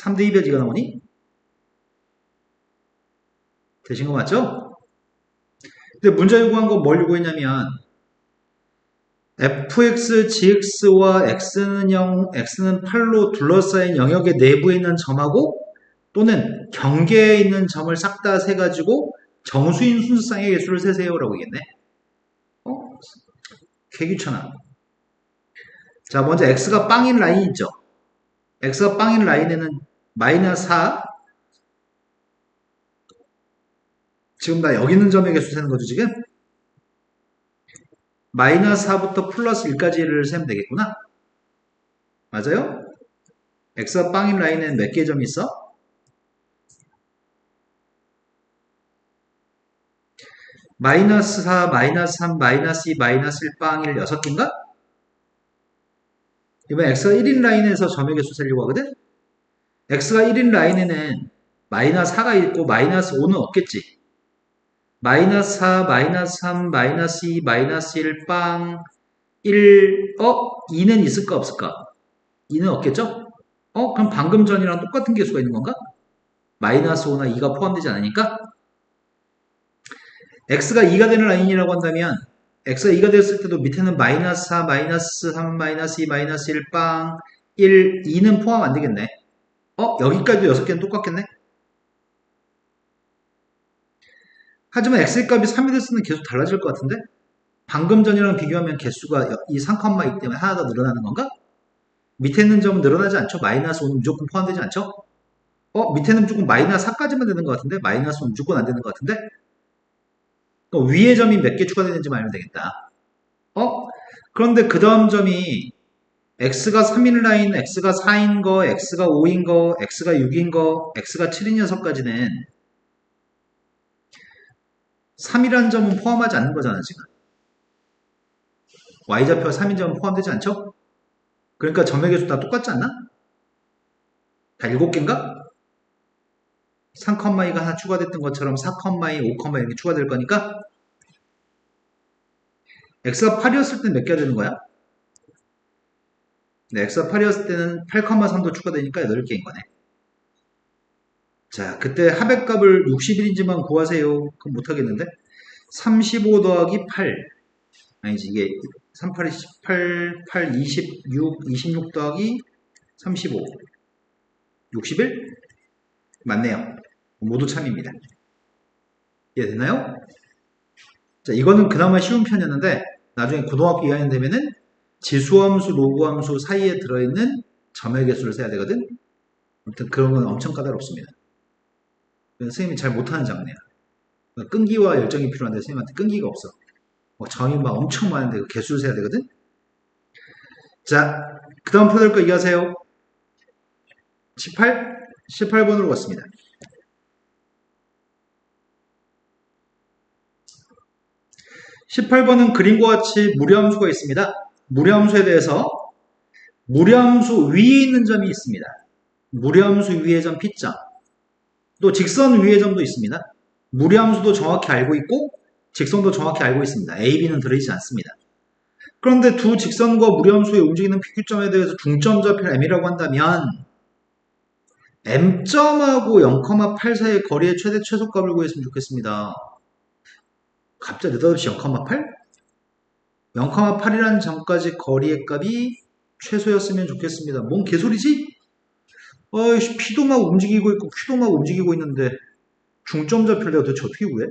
3대 2에 2가 나오니? 되신 거 맞죠? 근데 문제 요구한 건 뭘 요구했냐면 fx, gx와 x는 0, x는 8로 둘러싸인 영역의 내부에 있는 점하고 또는 경계에 있는 점을 싹 다 세가지고 정수인 순수쌍의 개수를 세세요 라고 얘기했네. 개귀찮아. 자, 먼저 x가 빵인 라인 있죠? x가 빵인 라인에는 마이너스 4, 지금 나 여기 있는 점의 개수 세는 거죠 지금? 마이너스 4부터 플러스 1까지를 세면 되겠구나. 맞아요? x가 빵인 라인에는 몇 개의 점이 있어? 마이너스 4, 마이너스 3, 마이너스 2, 마이너스 1, 빵 1, 6개인가? 이번 x가 1인 라인에서 점의 개수 세려고 하거든? x가 1인 라인에는 마이너스 4가 있고 마이너스 5는 없겠지. 마이너스 4, 마이너스 3, 마이너스 2, 마이너스 1, 빵 1, 2는 있을까 없을까? 2는 없겠죠? 그럼 방금 전이랑 똑같은 개수가 있는 건가? 마이너스 5나 2가 포함되지 않으니까? x가 2가 되는 라인이라고 한다면 x가 2가 됐을 때도 밑에는 마이너스 4, 마이너스 3, 마이너스 2, 마이너스 1, 빵 1, 2는 포함 안 되겠네. 여기까지도 6개는 똑같겠네? 하지만 x의 값이 3이 됐을 때는 계속 달라질 것 같은데? 방금 전이랑 비교하면 개수가 이 3,2 때문에 하나 더 늘어나는 건가? 밑에 있는 점은 늘어나지 않죠? 마이너스 5는 무조건 포함되지 않죠? 밑에는 무조건 마이너스 4까지만 되는 것 같은데? 마이너스 5는 무조건 안 되는 것 같은데? 위에 점이 몇 개 추가되는지 알면 되겠다. 그런데 그 다음 점이 x가 3인 라인, x가 4인 거, x가 5인 거, x가 6인 거, x가 7인 녀석까지는 3이라는 점은 포함하지 않는 거잖아 지금. y좌표가 3인 점은 포함되지 않죠? 그러니까 점의 개수 다 똑같지 않나? 다 7개인가? 3,2가 하나 추가됐던 것처럼 4,2, 5,2 이렇게 추가될 거니까 x가 8이었을 때는 몇 개가 되는 거야? 네, x가 8이었을 때는 8,3도 추가되니까 8개인 거네. 자, 그때 합의값을 60일인지만 구하세요. 그럼 못하겠는데? 35 더하기 8. 아니지, 이게 38, 18, 8, 26 더하기 35. 60일? 맞네요. 모두 참입니다. 이해되나요? 자, 이거는 그나마 쉬운 편이었는데, 나중에 고등학교 2학년 되면은 지수함수, 로그함수 사이에 들어있는 점의 개수를 세야 되거든? 아무튼 그런 건 엄청 까다롭습니다. 선생님이 잘 못하는 장르야. 끈기와 열정이 필요한데 선생님한테 끈기가 없어. 점이 막 엄청 많은데 개수를 세야 되거든? 자, 그 다음 풀어낼 거 이해하세요? 18번으로 갔습니다. 18번은 그림과 같이 무리함수가 있습니다. 무리함수에 대해서 무리함수 위에 있는 점이 있습니다. 무리함수 위의 점 P점. 또 직선 위의 점도 있습니다. 무리함수도 정확히 알고 있고 직선도 정확히 알고 있습니다. A, B는 들어있지 않습니다. 그런데 두 직선과 무리함수의 움직이는 PQ점에 대해서 중점 좌표를 M이라고 한다면 M점하고 0,8 사이의 거리의 최대 최소값을 구했으면 좋겠습니다. 갑자기 느닷없이 0,8? 0,8이라는 점까지 거리의 값이 최소였으면 좋겠습니다. 뭔 개소리지? 어이씨, P도 막 움직이고 있고 Q도 막 움직이고 있는데 중점 좌표를 내가 도대체 어떻게 구해?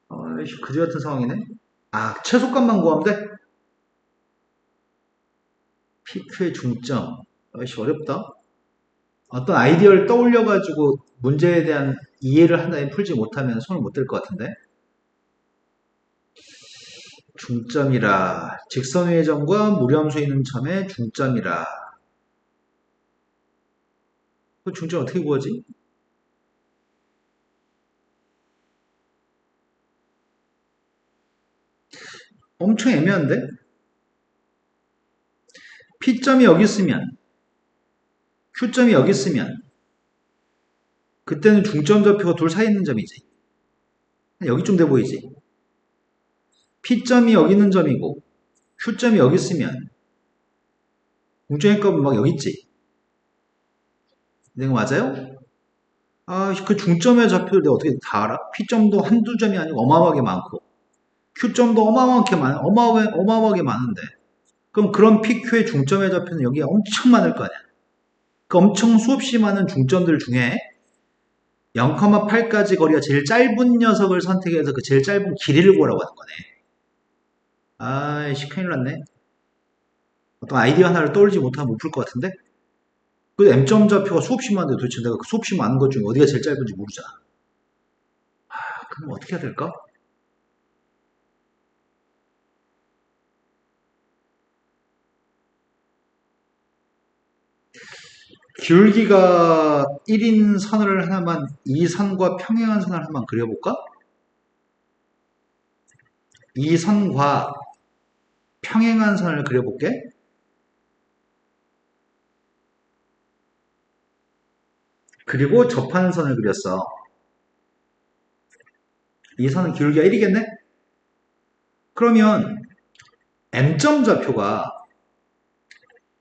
아이씨, 그지 같은 상황이네. 아, 최소값만 구하면 돼? PQ의 중점. 아이씨, 어렵다. 어떤 아이디어를 떠올려가지고 문제에 대한 이해를 한 다음에 풀지 못하면 손을 못 댈 것 같은데. 중점이라. 직선의 점과 무리함수 있는 점의 중점이라. 그 중점 어떻게 구하지? 엄청 애매한데? P점이 여기 있으면, Q점이 여기 있으면, 그때는 중점 좌표가 둘 사이에 있는 점이지. 여기쯤 돼 보이지? P점이 여기 있는 점이고, Q점이 여기 있으면, 공정의 값은 막 여기 있지. 이거 맞아요? 아, 그 중점의 좌표를 내가 어떻게 다 알아? P점도 한두 점이 아니고 어마어마하게 많고, Q점도 어마어마하게 많은데. 그럼 그런 PQ의 중점의 좌표는 여기 엄청 많을 거 아니야. 그 엄청 수없이 많은 중점들 중에 0,8까지 거리가 제일 짧은 녀석을 선택해서 그 제일 짧은 길이를 구하라고 하는 거네. 아이씨, 큰일 났네. 어떤 아이디어 하나를 떠올리지 못하면 못 풀 것 같은데? 그 M점 좌표가 수없이 많은데 도대체 내가 그 수없이 많은 것 중에 어디가 제일 짧은지 모르잖아. 그럼 어떻게 해야 될까? 기울기가 1인 선을 하나만, 이 선과 평행한 선을 하나만 그려볼까? 이 선과 평행한 선을 그려볼게. 그리고 접하는 선을 그렸어. 이 선은 기울기가 1이겠네? 그러면 M점 좌표가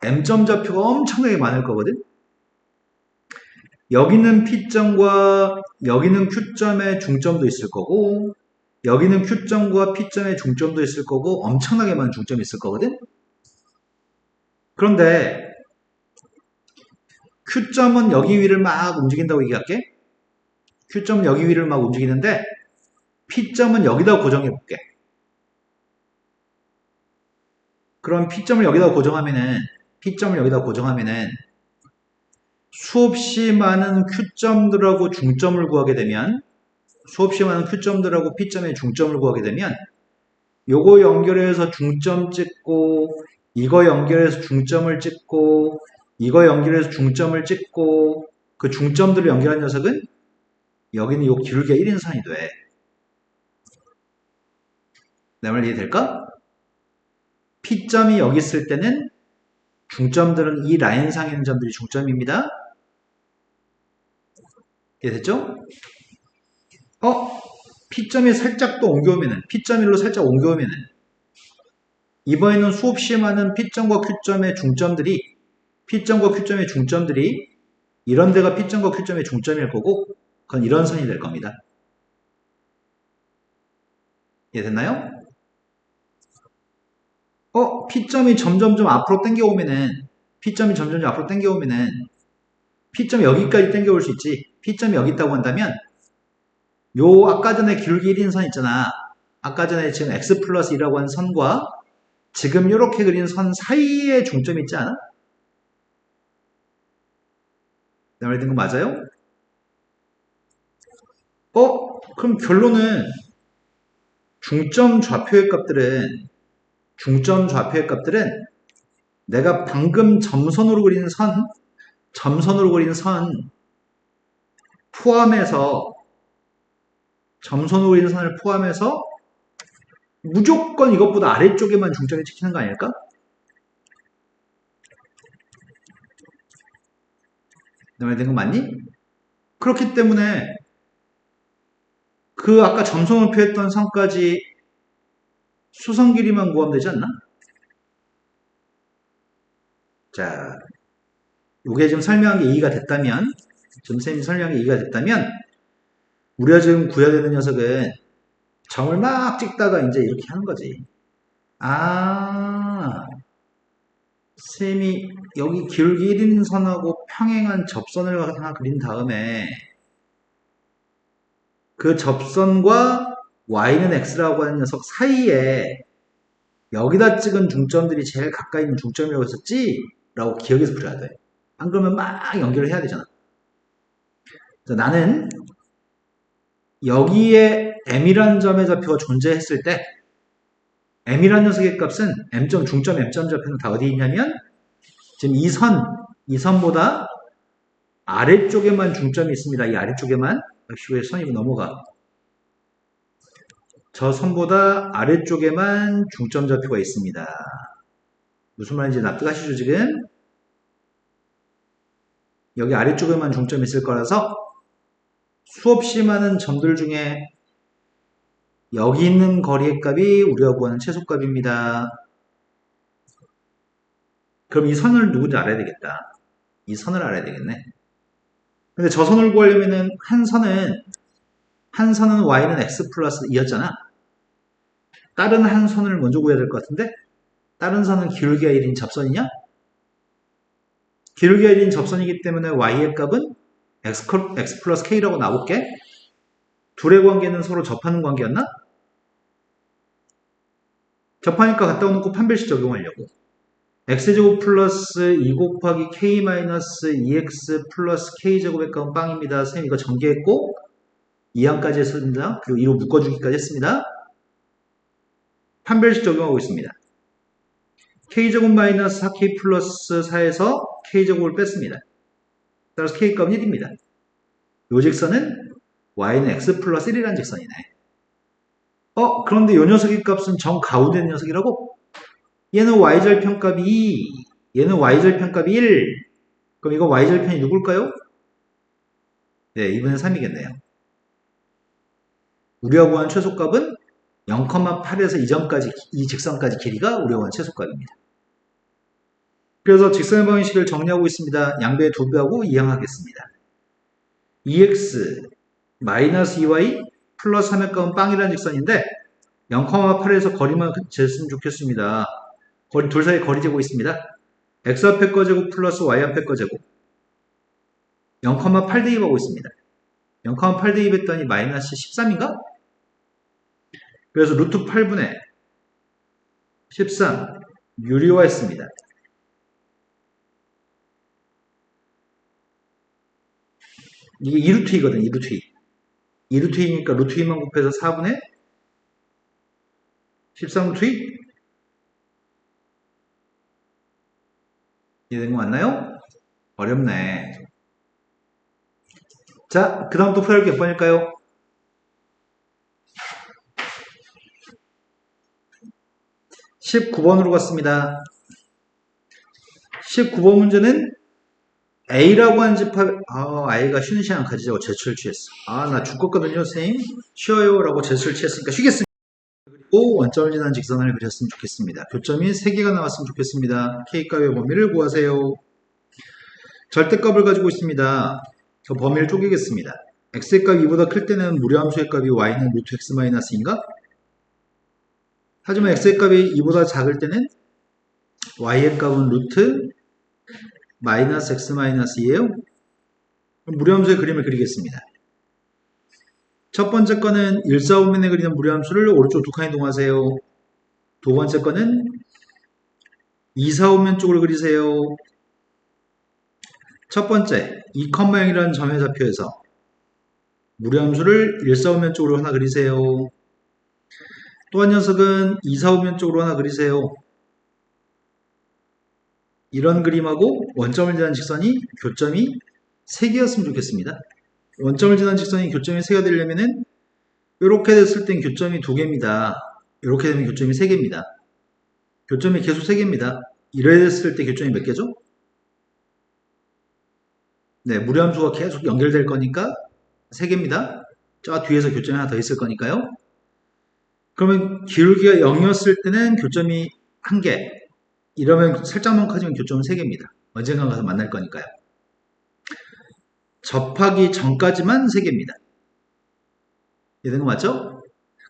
엄청나게 많을 거거든? 여기는 P점과 여기는 Q점의 중점도 있을 거고 여기는 Q점과 P점의 중점도 있을 거고 엄청나게 많은 중점이 있을 거거든? 그런데 Q점은 여기 위를 막 움직인다고 얘기할게. Q점은 여기 위를 막 움직이는데 P점은 여기다 고정해 볼게. 그럼 P점을 여기다 고정하면은 수없이 많은 Q점들하고 중점을 구하게 되면 수없이 많은 Q점들하고 P점의 중점을 구하게 되면 요거 연결해서 중점 찍고 이거 연결해서 중점을 찍고 이거 연결해서 중점을 찍고 그 중점들을 연결한 녀석은 여기는 요 기울기가 1인선이 돼. 내 말 이해될까? P점이 여기 있을 때는 중점들은 이 라인상에 있는 점들이 중점입니다. 이해됐죠? P점이 살짝 또 옮겨오면은 P점1로 살짝 옮겨오면은 이번에는 수없이 많은 P점과 Q점의 중점들이 이런 데가 P점과 Q점의 중점일 거고 그건 이런 선이 될 겁니다. 이해됐나요? P점이 점점점 앞으로 당겨오면은 P점이 여기까지 당겨올 수 있지. P점이 여기 있다고 한다면 요 아까 전에 기울기 1인 선 있잖아. 아까 전에 지금 X 플러스 2라고 한 선과 지금 이렇게 그린 선 사이에 중점이 있지 않아? 내 말 듣는 거 맞아요? 그럼 결론은 중점 좌표의 값들은 내가 방금 점선으로 그린 선 포함해서 점선으로 그린 선을 포함해서 무조건 이것보다 아래쪽에만 중점이 찍히는 거 아닐까? 내 말 듣는 거 맞니? 그렇기 때문에 그 아까 점성을 표했던 선까지 수선 길이만 구하면 되지 않나? 자, 요게 지금 설명한 게 이해가 됐다면, 지금 쌤이 설명한 게 이해가 됐다면, 우리가 지금 구해야 되는 녀석은 점을 막 찍다가 이제 이렇게 하는 거지. 아, 쌤이 여기 기울기 1인선하고 평행한 접선을 하나 그린 다음에 그 접선과 y는 x라고 하는 녀석 사이에 여기다 찍은 중점들이 제일 가까이 있는 중점이라고 했었지? 라고 기억해서 그려야 돼. 안 그러면 막 연결을 해야 되잖아. 나는 여기에 m이라는 점의 좌표가 존재했을 때 m이라는 녀석의 값은 m점, 중점, m점 좌표는 다 어디 있냐면 지금 이 선보다 아래쪽에만 중점이 있습니다. 이 아래쪽에만 왜 선이 넘어가. 저 선보다 아래쪽에만 중점 좌표가 있습니다. 무슨 말인지 납득하시죠 지금? 여기 아래쪽에만 중점이 있을 거라서 수없이 많은 점들 중에 여기 있는 거리의 값이 우리가 구하는 최소값입니다. 그럼 이 선을 누군지 알아야 되겠다. 이 선을 알아야 되겠네. 근데 저 선을 구하려면은 한 선은 y는 x 플러스 2였잖아. 다른 한 선을 먼저 구해야 될 것 같은데 다른 선은 기울기가 1인 접선이냐? 기울기가 1인 접선이기 때문에 y의 값은 x 플러스 k라고 나올게. 둘의 관계는 서로 접하는 관계였나? 접하니까 갖다 놓고 판별식 적용하려고. x제곱 플러스 2 곱하기 k 마이너스 2x 플러스 k제곱의 값은 빵입니다. 선생님 이거 전개했고 2항까지 했습니다. 그리고 2로 묶어주기까지 했습니다. 판별식 적용하고 있습니다. k제곱 마이너스 4k 플러스 4에서 k제곱을 뺐습니다. 따라서 k값은 1입니다. 요 직선은 y는 x 플러스 1이라는 직선이네. 그런데 요 녀석의 값은 정 가운데 있는 녀석이라고? 얘는 y절편값이 2, 얘는 y절편값이 1. 그럼 이거 y절편이 누굴까요? 네, 2분의 3이겠네요. 우리가 구한 최소값은 0,8에서 이 직선까지 길이가 우리가 구한 최소값입니다. 그래서 직선의 방정식을 정리하고 있습니다. 양배의 2배하고 이항하겠습니다. 2x 마이너스 2y 플러스 3의 값은 빵이라는 직선인데 0,8에서 거리만 쟀으면 좋겠습니다. 둘 사이 거리 재고 있습니다. x 앞에 거 제곱 플러스 y 앞에 거 제곱 0,8 대입하고 있습니다. 0,8 대입했더니 마이너스 13인가? 그래서 루트 8분의 13 유리화했습니다. 이게 2루트2거든 2루트2. 2루트2니까 루트2만 곱해서 4분의 13루트2? 이해된 거 맞나요? 어렵네. 자, 그 다음 또 풀어볼 게 몇 번일까요? 19번으로 갔습니다. 19번 문제는 A라고 하는 집합, A가 쉬는 시간 가지자고 제출 취했어. 나 죽겠거든요, 선생님. 쉬어요. 라고 제출 취했으니까 쉬겠습니다. 그리고 원점을 지난 직선을 그렸으면 좋겠습니다. 교점이 3개가 나왔으면 좋겠습니다. K값의 범위를 구하세요. 절대값을 가지고 있습니다. 저 범위를 쪼개겠습니다. X의 값이 2보다 클 때는 무료함수의 값이 Y는 루트 X 마이너스인가? 하지만 X의 값이 2보다 작을 때는 Y의 값은 루트 마이너스 X 마이너스이에요. 그럼 무료함수의 그림을 그리겠습니다. 첫 번째 거는 1,4분면에 그리는 무료함수를 오른쪽 두 칸 이동하세요. 두 번째 거는 2,4분면 쪽으로 그리세요. 첫 번째 2,0이라는 점의 좌표에서 무료함수를 1,4분면 쪽으로 하나 그리세요. 또 한 녀석은 2,4분면 쪽으로 하나 그리세요. 이런 그림하고 원점을 지난 직선이 교점이 3개였으면 좋겠습니다. 원점을 지난 직선이 교점이 3개가 되려면은 이렇게 됐을 땐 교점이 2개입니다. 이렇게 되면 교점이 3개입니다. 교점이 계속 3개입니다. 이래 됐을 때 교점이 몇 개죠? 네, 무료함수가 계속 연결될 거니까 3개입니다. 저 뒤에서 교점이 하나 더 있을 거니까요. 그러면 기울기가 0이었을 때는 교점이 1개. 이러면 살짝만 커지면 교점은 3개입니다. 언젠가 가서 만날 거니까요. 접하기 전까지만 3개입니다. 이해된 거 맞죠?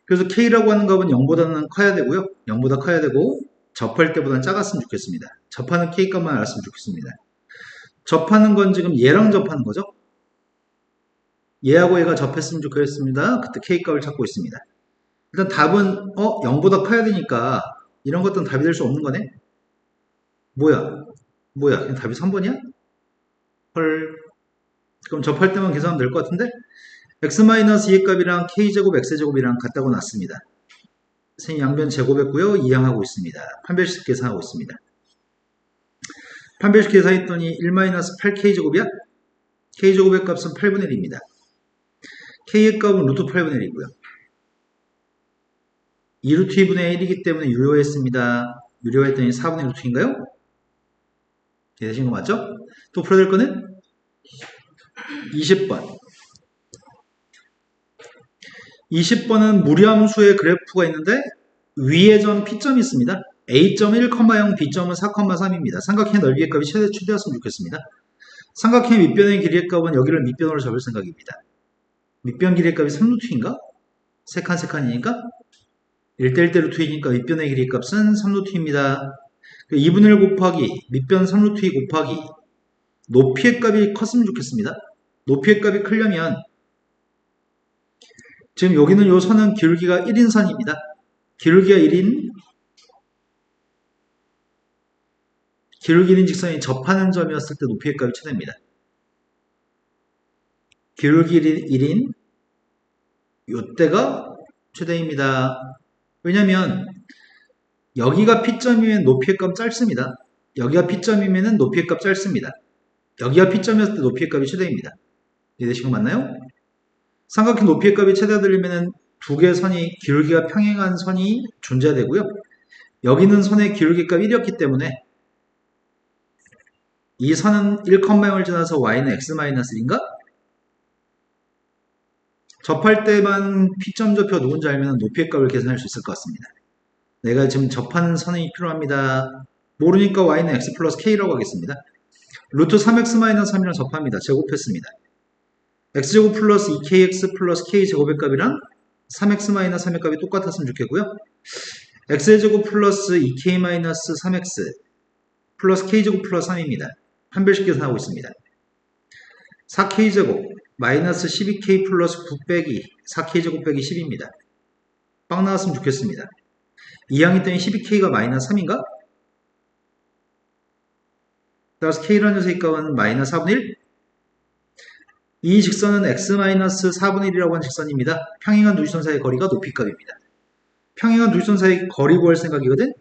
그래서 K라고 하는 값은 0보다는 커야 되고요. 0보다 커야 되고 접할 때보다는 작았으면 좋겠습니다. 접하는 K 값만 알았으면 좋겠습니다. 접하는 건 지금 얘랑 접하는 거죠. 얘하고 얘가 접했으면 좋겠습니다. 그때 K 값을 찾고 있습니다. 일단 답은 0보다 커야 되니까 이런 것들은 답이 될 수 없는 거네. 뭐야? 그냥 답이 3번이야? 헐. 그럼 접할 때만 계산하면 될 것 같은데? x-2의 값이랑 k제곱 x제곱이랑 같다고 났습니다. 선생님 양변 제곱했고요. 이항하고 있습니다. 판별식 계산하고 있습니다. 판별식 계산했더니 1-8k제곱이야? k제곱의 값은 8분의 1입니다. k의 값은 루트 8분의 1이고요. 2루트 2분의 1이기 때문에 유료했습니다. 유료했더니 4분의 루트인가요? 되신 거 맞죠? 또 풀어야 될 거는 20번. 20번은 무리함수의 그래프가 있는데 위에 점 P점이 있습니다. A점 1,0, B점은 4,3입니다. 삼각형 넓이의 값이 최대였으면 좋겠습니다. 삼각형 밑변의 길이의 값은 여기를 밑변으로 잡을 생각입니다. 밑변 길이의 값이 3루트인가? 세 칸이니까 1대1대 루트이니까 밑변의 길이의 값은 3루트입니다. 2분의 1 곱하기 밑변 3루트 2 곱하기 높이의 값이 컸으면 좋겠습니다. 높이의 값이 크려면 지금 여기는 요 선은 기울기가 1인 선입니다. 기울기가 1인 직선이 접하는 점이었을 때 높이의 값이 최대입니다. 기울기 1인 요때가 최대입니다. 왜냐면 여기가 P점이면 높이의 값 짧습니다. 여기가 P점이면 높이의 값 짧습니다. 여기가 P점이었을 때 높이의 값이 최대입니다. 이해되신 거 맞나요? 삼각형 높이의 값이 최대가 되려면 두 개의 선이 기울기가 평행한 선이 존재되고요. 여기는 선의 기울기 값 1이었기 때문에 이 선은 1,0을 지나서 y는 x-1인가? 접할 때만 P점 좌표 누군지 알면 높이의 값을 계산할 수 있을 것 같습니다. 내가 지금 접하는 선이 필요합니다. 모르니까 y는 x 플러스 k라고 하겠습니다. 루트 3x-3이랑 접합니다. 제곱했습니다. x제곱 플러스 2kx 플러스 k제곱의 값이랑 3x-3의 값이 똑같았으면 좋겠고요. x제곱 플러스 2k-3x 플러스 k제곱 플러스 3입니다. 판별식 계산하고 있습니다. 4k제곱 마이너스 12k 플러스 9 빼기 4k제곱 빼기 10입니다. 빵 나왔으면 좋겠습니다. 2항이 때문에 12k가 마이너스 3인가? 따라서 k라는 녀석의 값은 마이너스 4분의 1. 이 직선은 x-4분의 1이라고 하는 직선입니다. 평행한 두 직선 사이의 거리가 높이값입니다. 평행한 두 직선 사이의 거리 구할 생각이거든?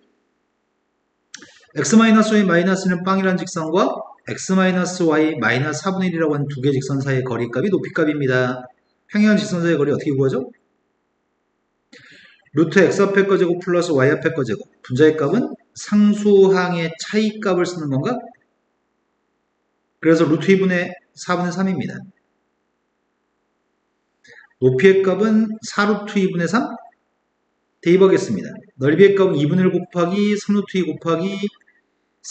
x-y 마이너스는 빵이라는 직선과 x-y 마이너스 4분의 1이라고 하는 두 개의 직선 사이의 거리값이 높이값입니다. 평행한 직선 사이의 거리 어떻게 구하죠? 루트 x 앞의 거 제곱 플러스 y 앞의 거 제곱. 분자의 값은 상수항의 차이값을 쓰는 건가? 그래서 루트 2분의 4분의 3입니다. 높이의 값은 4루트 2분의 3? 대입하겠습니다. 넓이의 값은 2분의 1 곱하기 3루트 2 곱하기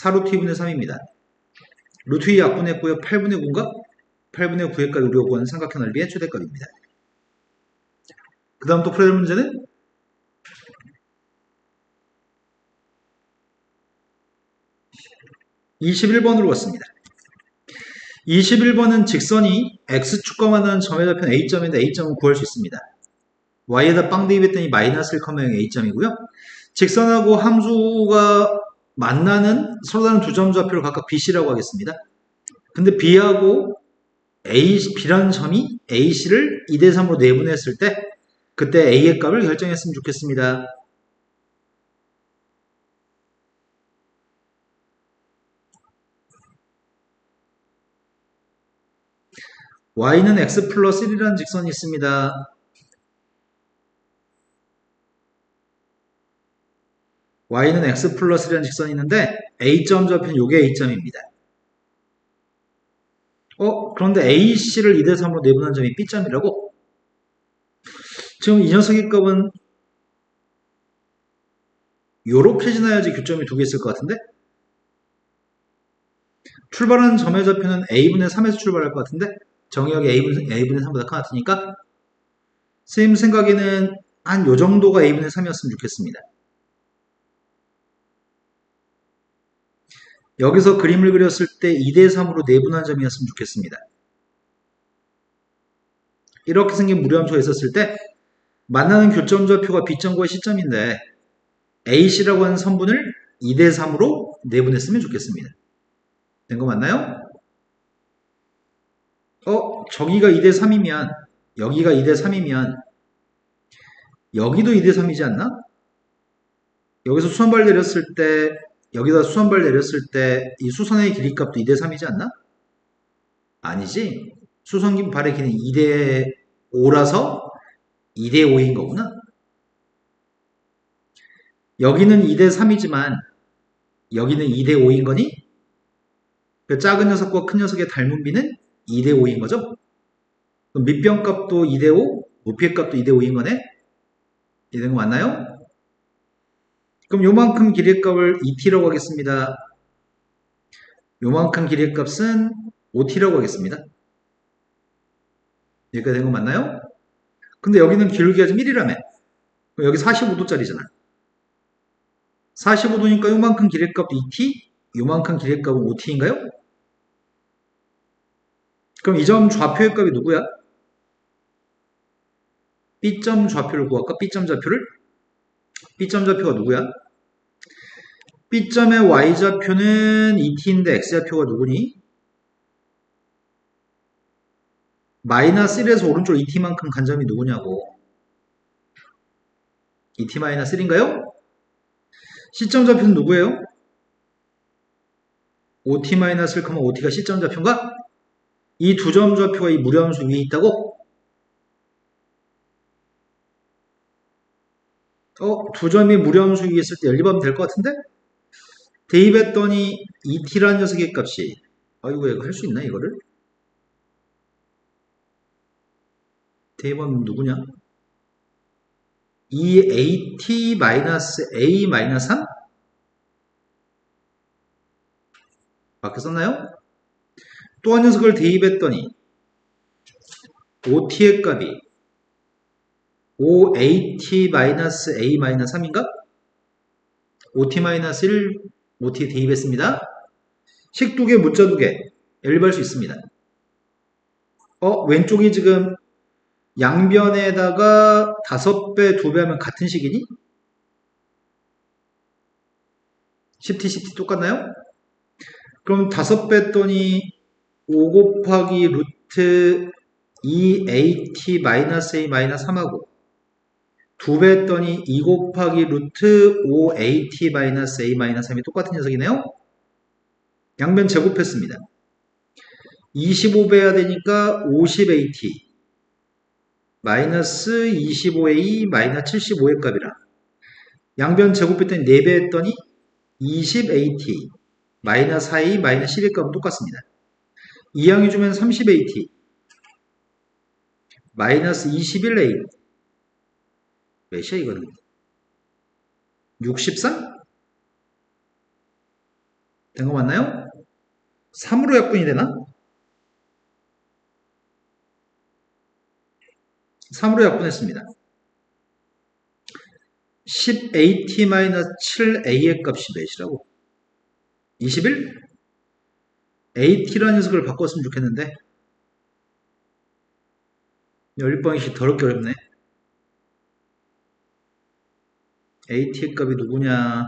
4루트 2분의 3입니다. 루트 2 약분했고요. 8분의 9인가? 8분의 9의 값이 우리가 구하는 삼각형 넓이의 최대값입니다. 그 다음 또 풀어야 될 문제는 21번으로 왔습니다. 21번은 직선이 X축과 만나는 점에 잡힌 A점인데 A점은 구할 수 있습니다. Y에다 빵 대입했더니 마이너스 1,0 A점이고요. 직선하고 함수가 만나는 서로 다른 두 점 좌표를 각각 BC라고 하겠습니다. 근데 B하고 B라는 점이 AC를 2대3으로 내분했을 때 그때 A의 값을 결정했으면 좋겠습니다. y는 x 플러스 1이라는 직선이 있습니다. y는 x 플러스 1이라는 직선이 있는데 A점 좌표는 요게 A점입니다. 그런데 AC를 2대3으로 내분한 점이 B점이라고? 지금 이 녀석의 값은 요렇게 지나야지 교점이 두 개 있을 것 같은데? 출발하는 점의 좌표는 a분의 3에서 출발할 것 같은데? 정의역이 a분의 3보다 큰 것 같으니까 선생님 생각에는 한 요 정도가 a분의 3이었으면 좋겠습니다. 여기서 그림을 그렸을 때 2대 3으로 내분한 점이었으면 좋겠습니다. 이렇게 생긴 무리함수가 있었을 때 만나는 교점 좌표가 B점과 C점인데 AC라고 하는 선분을 2대 3으로 내분했으면 좋겠습니다. 된 거 맞나요? 저기가 2대 3이면 여기가 2대 3이면 여기도 2대 3이지 않나? 여기서 수선발 내렸을 때 여기다 수선발 내렸을 때 이 수선의 길이값도 2대 3이지 않나? 아니지. 수선 발의 길이는 2대 5라서 2대 5인 거구나. 여기는 2대 3이지만 여기는 2대 5인 거니? 그 작은 녀석과 큰 녀석의 닮은 비는 2대 5인 거죠? 그럼 밑변값도 2대 5, 높이의 값도 2대 5인 거네? 이해된 거 맞나요? 그럼 요만큼 길이의 값을 2t라고 하겠습니다. 요만큼 길이의 값은 5t라고 하겠습니다. 여기까지 된 거 맞나요? 근데 여기는 기울기가 좀 1이라며. 그럼 여기 45도짜리잖아. 45도니까 요만큼 길이의 값도 2t, 요만큼 길이의 값은 5t인가요? 그럼 이 점 좌표의 값이 누구야? B점 좌표를 구할까? B점 좌표를? B점 좌표가 누구야? B점의 Y좌표는 2t인데 X좌표가 누구니? 마이너스 1에서 오른쪽 2t만큼 간 점이 누구냐고. 2t-1인가요? C점 좌표는 누구예요? 5t-1, 5t가 C점 좌표인가? 이 두 점 좌표가 이 무리함수 위에 있다고? 두 점이 무리함수 위에 있을 때 연립하면 될 것 같은데? 대입했더니 2t라는 녀석의 값이 아이고 이거 할 수 있나 이거를? 대입하면 누구냐? 2at-a-3? 밖에 썼나요? 또 한 녀석을 대입했더니 5t의 값이 5at-a-3인가? 5t-1, 5t 대입했습니다. 식 두 개, 문자 두 개, 연립할 수 있습니다. 왼쪽이 지금 양변에다가 5배, 2배 하면 같은 식이니? 10t, 10t 똑같나요? 그럼 5배 했더니 5 곱하기 루트 2at-a-3하고 2배 했더니 2 곱하기 루트 5at-a-3이 똑같은 녀석이네요. 양변 제곱했습니다. 25배 해야 되니까 50at 마이너스 25a 마이너스 75의 값이라 양변 제곱했더니 4배 했더니 20at 마이너스 4a 마이너스 10의 값은 똑같습니다. 이항이 주면 30at 마이너스 21a 몇이야 이거는? 63? 된 거 맞나요? 3으로 약분이 되나? 3으로 약분했습니다. 10at-7a의 값이 몇이라고? 21? at라는 녀석을 바꿨으면 좋겠는데 연립방식이 더럽게 어렵네. at의 값이 누구냐?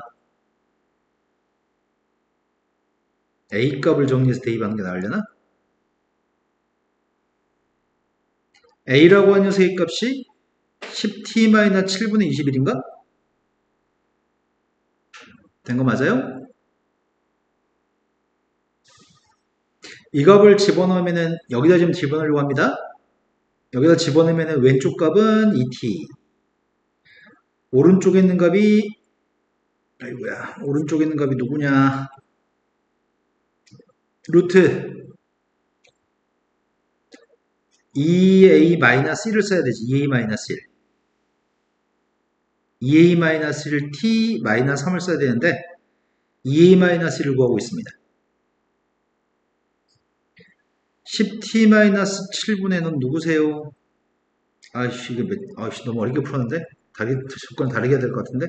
a 값을 정리해서 대입하는 게 나으려나? a라고 하는 녀석의 값이 10t-7분의 21인가? 된 거 맞아요? 이 값을 집어넣으면은 여기다 좀 집어넣으려고 합니다. 여기다 집어넣으면은 왼쪽 값은 2t 오른쪽에 있는 값이 아이고야 오른쪽에 있는 값이 누구냐 루트 2a-1을 써야 되지 2a-1 2a-1 t-3을 써야 되는데 2a-1을 구하고 있습니다. 10t-7분의 는 누구세요? 아이씨, 아이씨, 너무 어렵게 풀었는데? 조건 다르게 해야 될 것 같은데?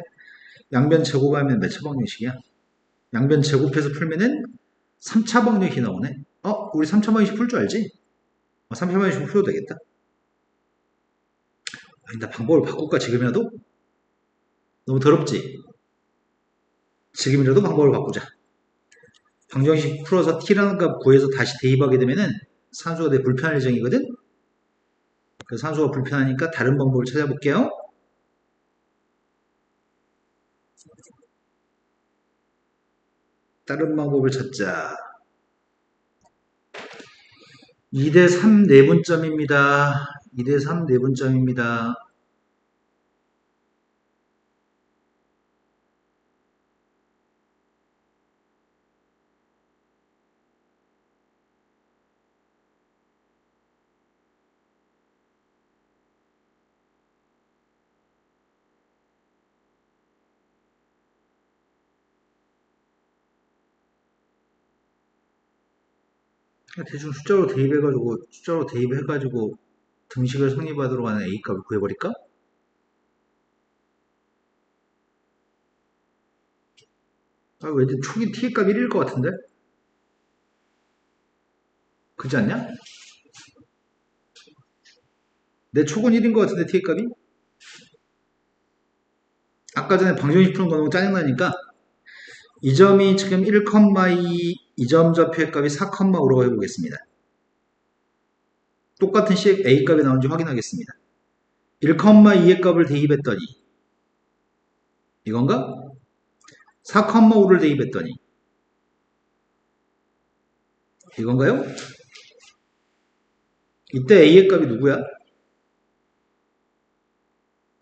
양변 제곱하면 몇 차 방정식이야? 양변 제곱해서 풀면은 3차 방정식이 나오네? 우리 3차 방정식 풀 줄 알지? 3차 방정식 풀어도 되겠다. 아니, 나 방법을 바꿀까, 지금이라도? 너무 더럽지? 지금이라도 방법을 바꾸자. 방정식 풀어서 t라는 값 구해서 다시 대입하게 되면은 산수가 되게 불편할 예정이거든? 그 산수가 불편하니까 다른 방법을 찾아볼게요. 다른 방법을 찾자. 2대3 내분점입니다. 2대3 내분점입니다. 대충 숫자로 대입해가지고 등식을 성립하도록 하는 A값을 구해버릴까? 왠지 초기 T값 1일 것 같은데? 그렇지 않냐? 내 촉은 1인 것 같은데 T값이? 아까 전에 방정식 푸는 거 너무 짜증나니까 이 점이 지금 1,2, 이 점 좌표의 값이 4,5로 해보겠습니다. 똑같은 C의 A값이 나오는지 확인하겠습니다. 1,2의 값을 대입했더니 이건가? 4,5를 대입했더니 이건가요? 이때 A의 값이 누구야?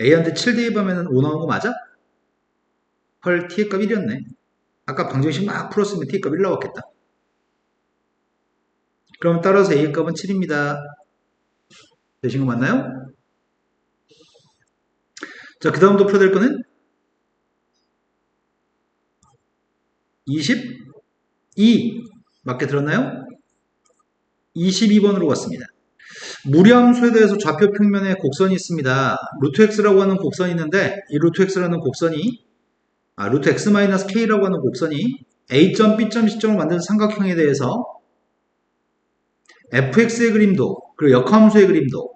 A한테 7 대입하면 5 나오는 거 맞아? 헐, T의 값 1이었네. 아까 방정식 막 풀었으면 T의 값 1 나왔겠다. 그럼 따라서 A의 값은 7입니다. 되신 거 맞나요? 자, 그 다음도 풀어야 될 거는 22 맞게 들었나요? 22번으로 갔습니다. 무리함수에 대해서 좌표 평면에 곡선이 있습니다. 루트 x라고 하는 곡선이 있는데 이 루트 x라는 곡선이 루트 x-k라고 하는 곡선이 A점, B점, C점을 만드는 삼각형에 대해서 fx의 그림도 그리고 역함수의 그림도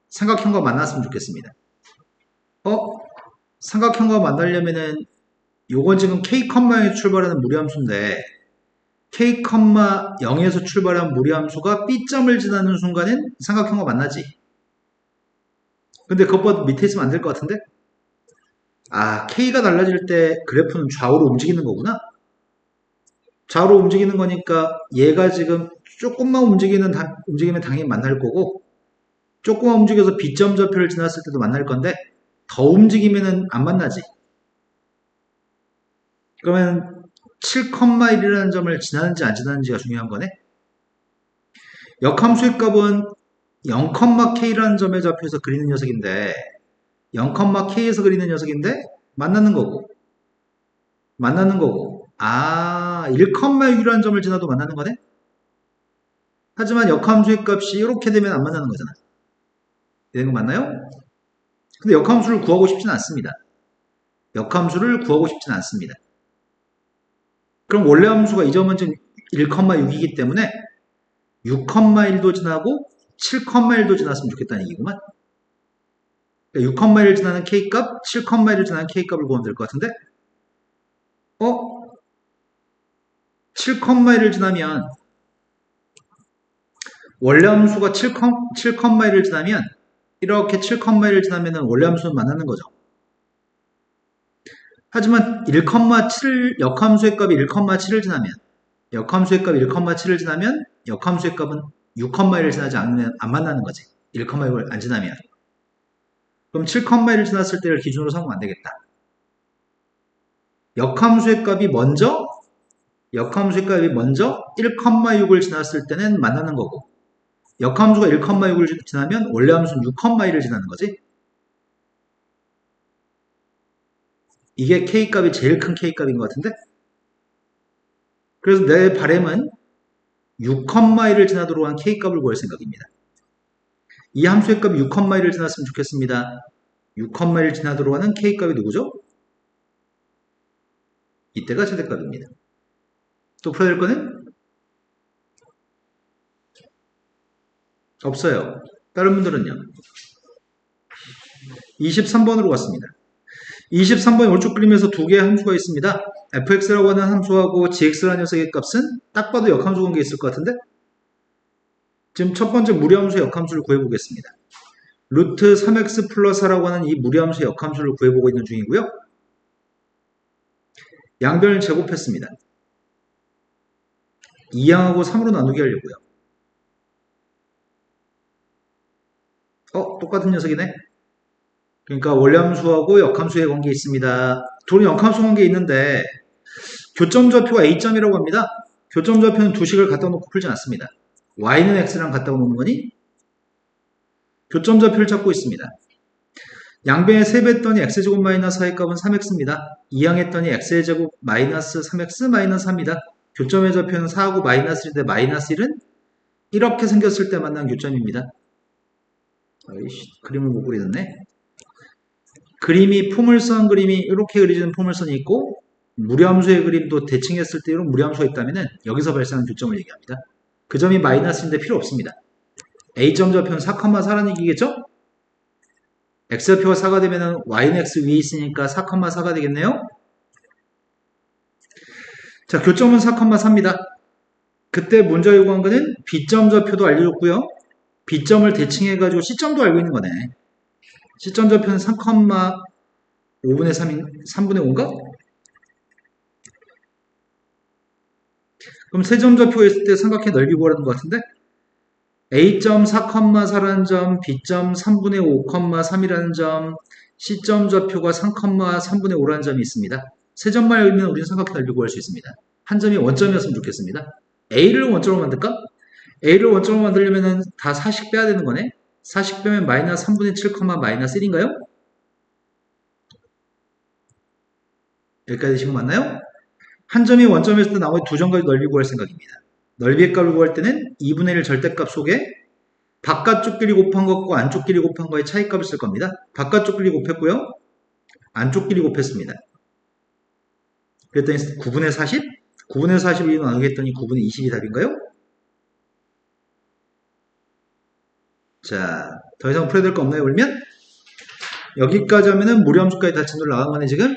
삼각형과 만났으면 좋겠습니다. 삼각형과 만나려면은 요건 지금 k,0에서 출발하는 무리함수인데 k,0에서 출발한 무리함수가 B점을 지나는 순간엔 삼각형과 만나지. 근데 그것보다 밑에 있으면 안 될 것 같은데? K가 달라질 때 그래프는 좌우로 움직이는 거구나? 좌우로 움직이는 거니까 얘가 지금 조금만 움직이면 당연히 만날 거고 조금만 움직여서 B점 좌표를 지났을 때도 만날 건데 더 움직이면은 안 만나지. 그러면 7,1이라는 점을 지나는지 안 지나는지가 중요한 거네. 역함수의 값은 0,k라는 점의 좌표에서 그리는 녀석인데 0,k에서 그리는 녀석인데 만나는 거고 1,6이라는 점을 지나도 만나는 거네. 하지만 역함수의 값이 이렇게 되면 안 만나는 거잖아. 되는 거 맞나요? 근데 역함수를 구하고 싶지는 않습니다. 그럼 원래 함수가 이 점은 지금 1,6이기 때문에 6,1도 지나고 7,1도 지났으면 좋겠다는 얘기구만. 6,1을 지나는 K값, 7,1을 지나는 K값을 구하면 될 것 같은데 7,1을 지나면 원래 함수가 7,1을 지나면 이렇게 7,1을 지나면 원래 함수는 만나는 거죠. 하지만 1,7 역함수의 값이 1,7을 지나면 역함수의 값은 6,1을 지나지 않으면 안 만나는 거지. 1,6을 안 지나면. 그럼 7,1을 지났을 때를 기준으로 삼으면 안 되겠다. 역함수의 값이 먼저 1,6을 지났을 때는 만나는 거고 역함수가 1,6을 지나면 원래 함수는 6,1을 지나는 거지. 이게 K값이 제일 큰 K값인 것 같은데? 그래서 내 바램은 6,1을 지나도록 한 K값을 구할 생각입니다. 이 함수의 값이 6,1을 지났으면 좋겠습니다. 6,1을 지나도록 하는 K값이 누구죠? 이때가 최대값입니다. 또 풀어야 될 거는? 없어요. 다른 분들은요? 23번으로 갔습니다. 23번 오른쪽 그림에서 두 개의 함수가 있습니다. fx라고 하는 함수하고 gx라는 녀석의 값은 딱 봐도 역함수 관계 있을 것 같은데? 지금 첫 번째 무리함수의 역함수를 구해보겠습니다. 루트 3x 플러스 4라고 하는 이 무리함수의 역함수를 구해보고 있는 중이고요. 양변을 제곱했습니다. 2항하고 3으로 나누게 하려고요. 똑같은 녀석이네. 그러니까 원래함수하고 역함수의 관계 있습니다. 둘이 역함수 관계 있는데 교점좌표가 A점이라고 합니다. 교점좌표는 두 식을 갖다 놓고 풀지 않습니다. y는 x랑 갖다 놓는 거니 교점좌표를 찾고 있습니다. 양변에 3배 했더니 x제곱 마이너스 4의 값은 3x입니다. 2항 했더니 x의 제곱 마이너스 3x 마이너스 4입니다. 교점의 좌표는 4하고 마이너스 1인데 마이너스 1은 이렇게 생겼을 때 만난 교점입니다. 어이씨, 그림을 못 그리겠네. 그림이 포물선 그림이 이렇게 그려지는 포물선이 있고 무리함수의 그림도 대칭했을 때 이런 무리함수가 있다면 여기서 발생하는 교점을 얘기합니다. 그 점이 마이너스인데 필요 없습니다. A점 좌표는 4,4라는 얘기겠죠? X좌표가 4가 되면 Y는 X 위에 있으니까 4,4가 되겠네요? 자, 교점은 4,4입니다. 그때 문제가 요구한 거는 B점 좌표도 알려줬고요. B점을 대칭해가지고 C점도 알고 있는 거네. C점 좌표는 3,5분의 3인, 3분의 5인가? 그럼 세점 좌표가 있을 때 삼각형 넓이 구하라는 것 같은데? A점 4,4라는 점, B점 3분의 5,3이라는 점, C점 좌표가 3,3분의 5라는 점이 있습니다. 세 점만 열면 우리는 삼각형 넓이 구할 수 있습니다. 한 점이 원점이었으면 좋겠습니다. A를 원점으로 만들까? A를 원점으로 만들려면 다 4씩 빼야 되는 거네? 4씩 빼면 마이너스 3분의 7, 마이너스 1인가요? 여기까지 지금 맞나요? 한 점이 원점이었을 때 나머지 두 점까지 넓이 구할 생각입니다. 넓이의 값을 구할 때는 2분의 1 절대값 속에 바깥쪽 길이 곱한 것과 안쪽 길이 곱한 거의 차이값을 쓸 겁니다. 바깥쪽 길이 곱했고요. 안쪽 길이 곱했습니다. 그랬더니 9분의 40? 9분의 41로 나누게 했더니 9분의 20이 답인가요? 자, 더 이상 풀어야 될 거 없나요, 그러면? 여기까지 하면은 무리함수까지 다 진도를 나간 거네, 지금?